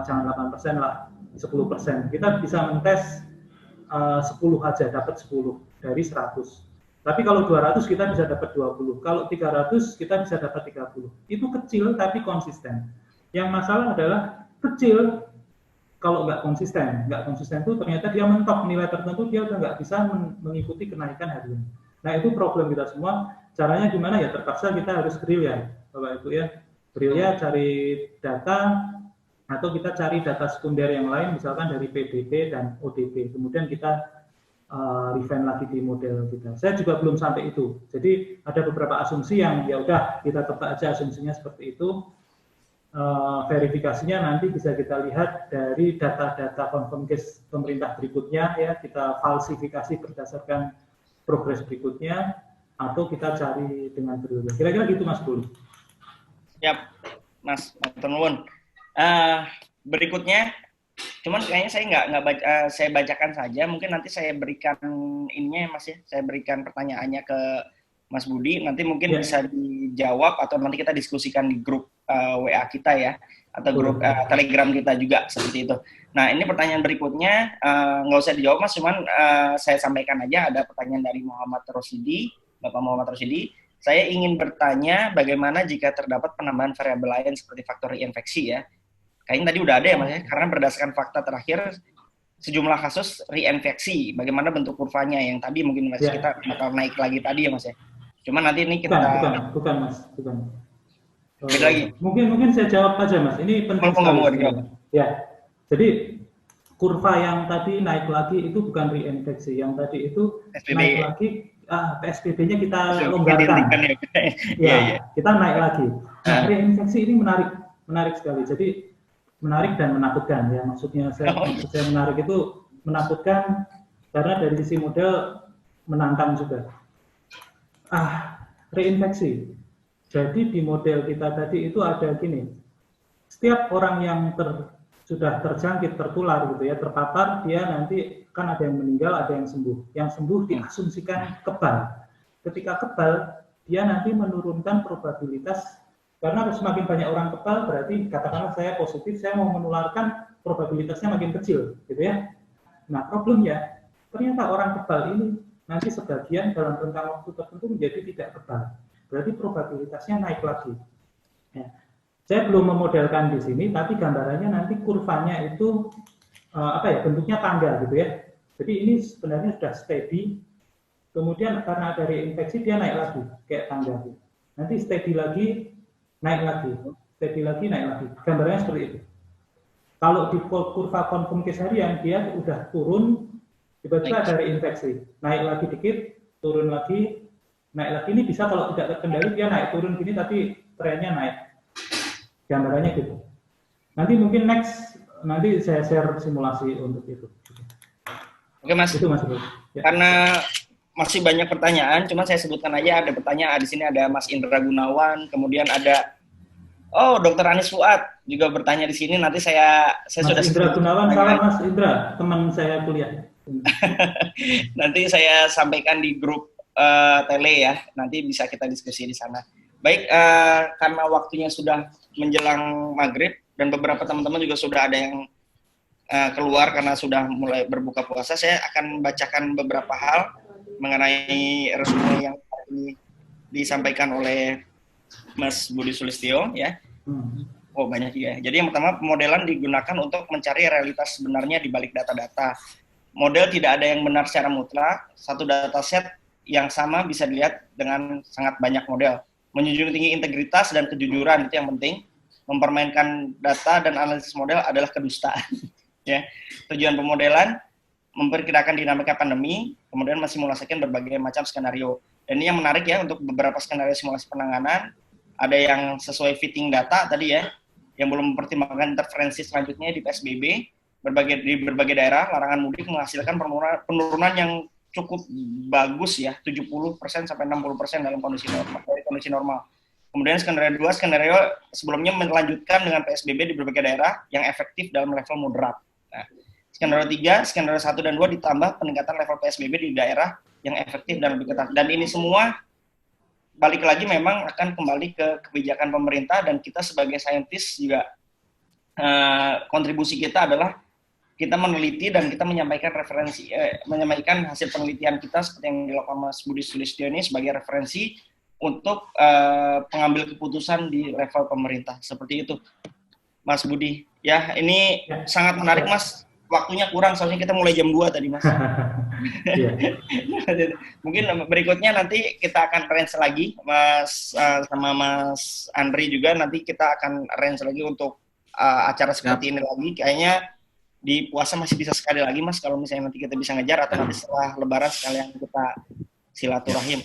jangan 8% lah, 10%. Kita bisa mentes 10 aja, dapat 10 dari 100. Tapi kalau 200 kita bisa dapat 20. Kalau 300 kita bisa dapat 30. Itu kecil tapi konsisten. Yang masalah adalah kecil kalau nggak konsisten. Nggak konsisten itu ternyata dia mentok nilai tertentu, dia udah nggak bisa mengikuti kenaikan harian. Nah itu problem kita semua. Caranya gimana ya? Terpaksa kita harus drill ya, Bapak Ibu ya. Drill ya, cari data, atau kita cari data sekunder yang lain, misalkan dari PDB dan ODP. Kemudian kita refine lagi di model kita. Saya juga belum sampai itu. Jadi ada beberapa asumsi yang ya udah kita tebak aja asumsinya seperti itu. Verifikasinya nanti bisa kita lihat dari data-data confirm case pemerintah berikutnya ya, kita falsifikasi berdasarkan progres berikutnya, atau kita cari dengan berdua. Kira-kira gitu Mas Bul. Siap, Mas Nuwun. Berikutnya, cuman kayaknya saya nggak baca, saya bacakan saja. Mungkin nanti saya berikan ininya ya Mas ya, saya berikan pertanyaannya ke Mas Budi. Nanti mungkin bisa dijawab atau nanti kita diskusikan di grup WA kita ya, atau grup Telegram kita juga seperti itu. Nah ini pertanyaan berikutnya nggak usah dijawab Mas, cuman saya sampaikan aja. Ada pertanyaan dari Muhammad Rosidi, Bapak Muhammad Rosidi. Saya ingin bertanya bagaimana jika terdapat penambahan variabel lain seperti faktor reinfeksi ya. Kayaknya tadi udah ada ya Mas ya, karena berdasarkan fakta terakhir sejumlah kasus reinfeksi, bagaimana bentuk kurvanya yang tadi mungkin Mas kita bakal naik lagi tadi ya Mas ya. Cuma nanti ini kita bukan Mas, bukan. Beda lagi. Mungkin saya jawab aja Mas. Ini penting sekali. Ya. Jadi kurva yang tadi naik lagi itu bukan reinfeksi, yang tadi itu SPB. Naik lagi PSBB-nya kita longgarkan. Ya, kita naik lagi. Nah, reinfeksi ini menarik sekali. Jadi menarik dan menakutkan ya. Maksudnya saya menarik itu menakutkan karena dari sisi model menantang juga. Reinfeksi. Jadi di model kita tadi itu ada gini. Setiap orang yang sudah terjangkit, tertular gitu ya, terpapar, dia nanti kan ada yang meninggal, ada yang sembuh. Yang sembuh diasumsikan kebal. Ketika kebal, dia nanti menurunkan probabilitas, karena semakin banyak orang kebal, berarti katakanlah saya positif, saya mau menularkan, probabilitasnya makin kecil, gitu ya. Nah, problemnya, ternyata orang kebal ini nanti sebagian dalam rentang waktu tertentu menjadi tidak kebal. Berarti probabilitasnya naik lagi. Ya. Saya belum memodelkan di sini, tapi gambarannya nanti kurvanya itu bentuknya tangga gitu ya. Jadi ini sebenarnya sudah steady, kemudian karena dari infeksi dia naik lagi kayak tangga gitu. Nanti steady lagi, naik lagi, steady lagi, naik lagi. Gambarannya seperti itu. Kalau di kurva confirm case harian dia udah turun, tiba-tiba dari infeksi, naik lagi dikit, turun lagi, naik lagi. Ini bisa kalau tidak terkendali dia naik turun gini, tapi trennya naik. Gambarannya gitu. Nanti mungkin nanti saya share simulasi untuk itu. Oke Mas. Itu Mas. Ya. Karena masih banyak pertanyaan, cuma saya sebutkan aja ada pertanyaan di sini, ada Mas Indra Gunawan, kemudian ada Dr. Anis Fuad juga bertanya di sini. Nanti saya Mas sudah Indra Gunawan, salam Mas Indra, teman saya kuliah. Nanti saya sampaikan di grup tele ya. Nanti bisa kita diskusi di sana. Baik, karena waktunya sudah menjelang maghrib dan beberapa teman-teman juga sudah ada yang keluar karena sudah mulai berbuka puasa, saya akan bacakan beberapa hal mengenai resume yang disampaikan oleh Mas Budi Sulistyo ya. Banyak juga ya. Jadi yang pertama, pemodelan digunakan untuk mencari realitas sebenarnya di balik data-data. Model tidak ada yang benar secara mutlak. Satu dataset yang sama bisa dilihat dengan sangat banyak model. Menjunjung tinggi integritas dan kejujuran, itu yang penting. Mempermainkan data dan analisis model adalah kedustaan. Ya. Tujuan pemodelan memperkirakan dinamika pandemi, kemudian mensimulasikan berbagai macam skenario. Dan ini yang menarik ya, untuk beberapa skenario simulasi penanganan, ada yang sesuai fitting data tadi ya, yang belum mempertimbangkan interferensi selanjutnya di PSBB, di berbagai daerah, larangan mudik menghasilkan penurunan yang cukup bagus ya, 70% sampai 60% dalam kondisi normal. Kemudian skenario 2, skenario sebelumnya melanjutkan dengan PSBB di berbagai daerah yang efektif dalam level moderat. Nah, skenario 3, skenario 1 dan 2 ditambah peningkatan level PSBB di daerah yang efektif dan lebih ketat. Dan ini semua balik lagi memang akan kembali ke kebijakan pemerintah, dan kita sebagai saintis juga kontribusi kita adalah kita meneliti dan kita menyampaikan menyampaikan hasil penelitian kita seperti yang dilakukan Mas Budi Sulistyo ini sebagai referensi untuk pengambil keputusan di level pemerintah. Seperti itu, Mas Budi. Ya, ini sangat menarik, Mas. Waktunya kurang, soalnya kita mulai jam 2 tadi, Mas. Mungkin berikutnya nanti kita akan range lagi, Mas, sama Mas Andri juga, nanti kita akan range lagi untuk acara seperti ini lagi. Kayaknya di puasa masih bisa sekali lagi, Mas, kalau misalnya nanti kita bisa ngejar, atau nanti setelah lebaran sekalian kita silaturahim.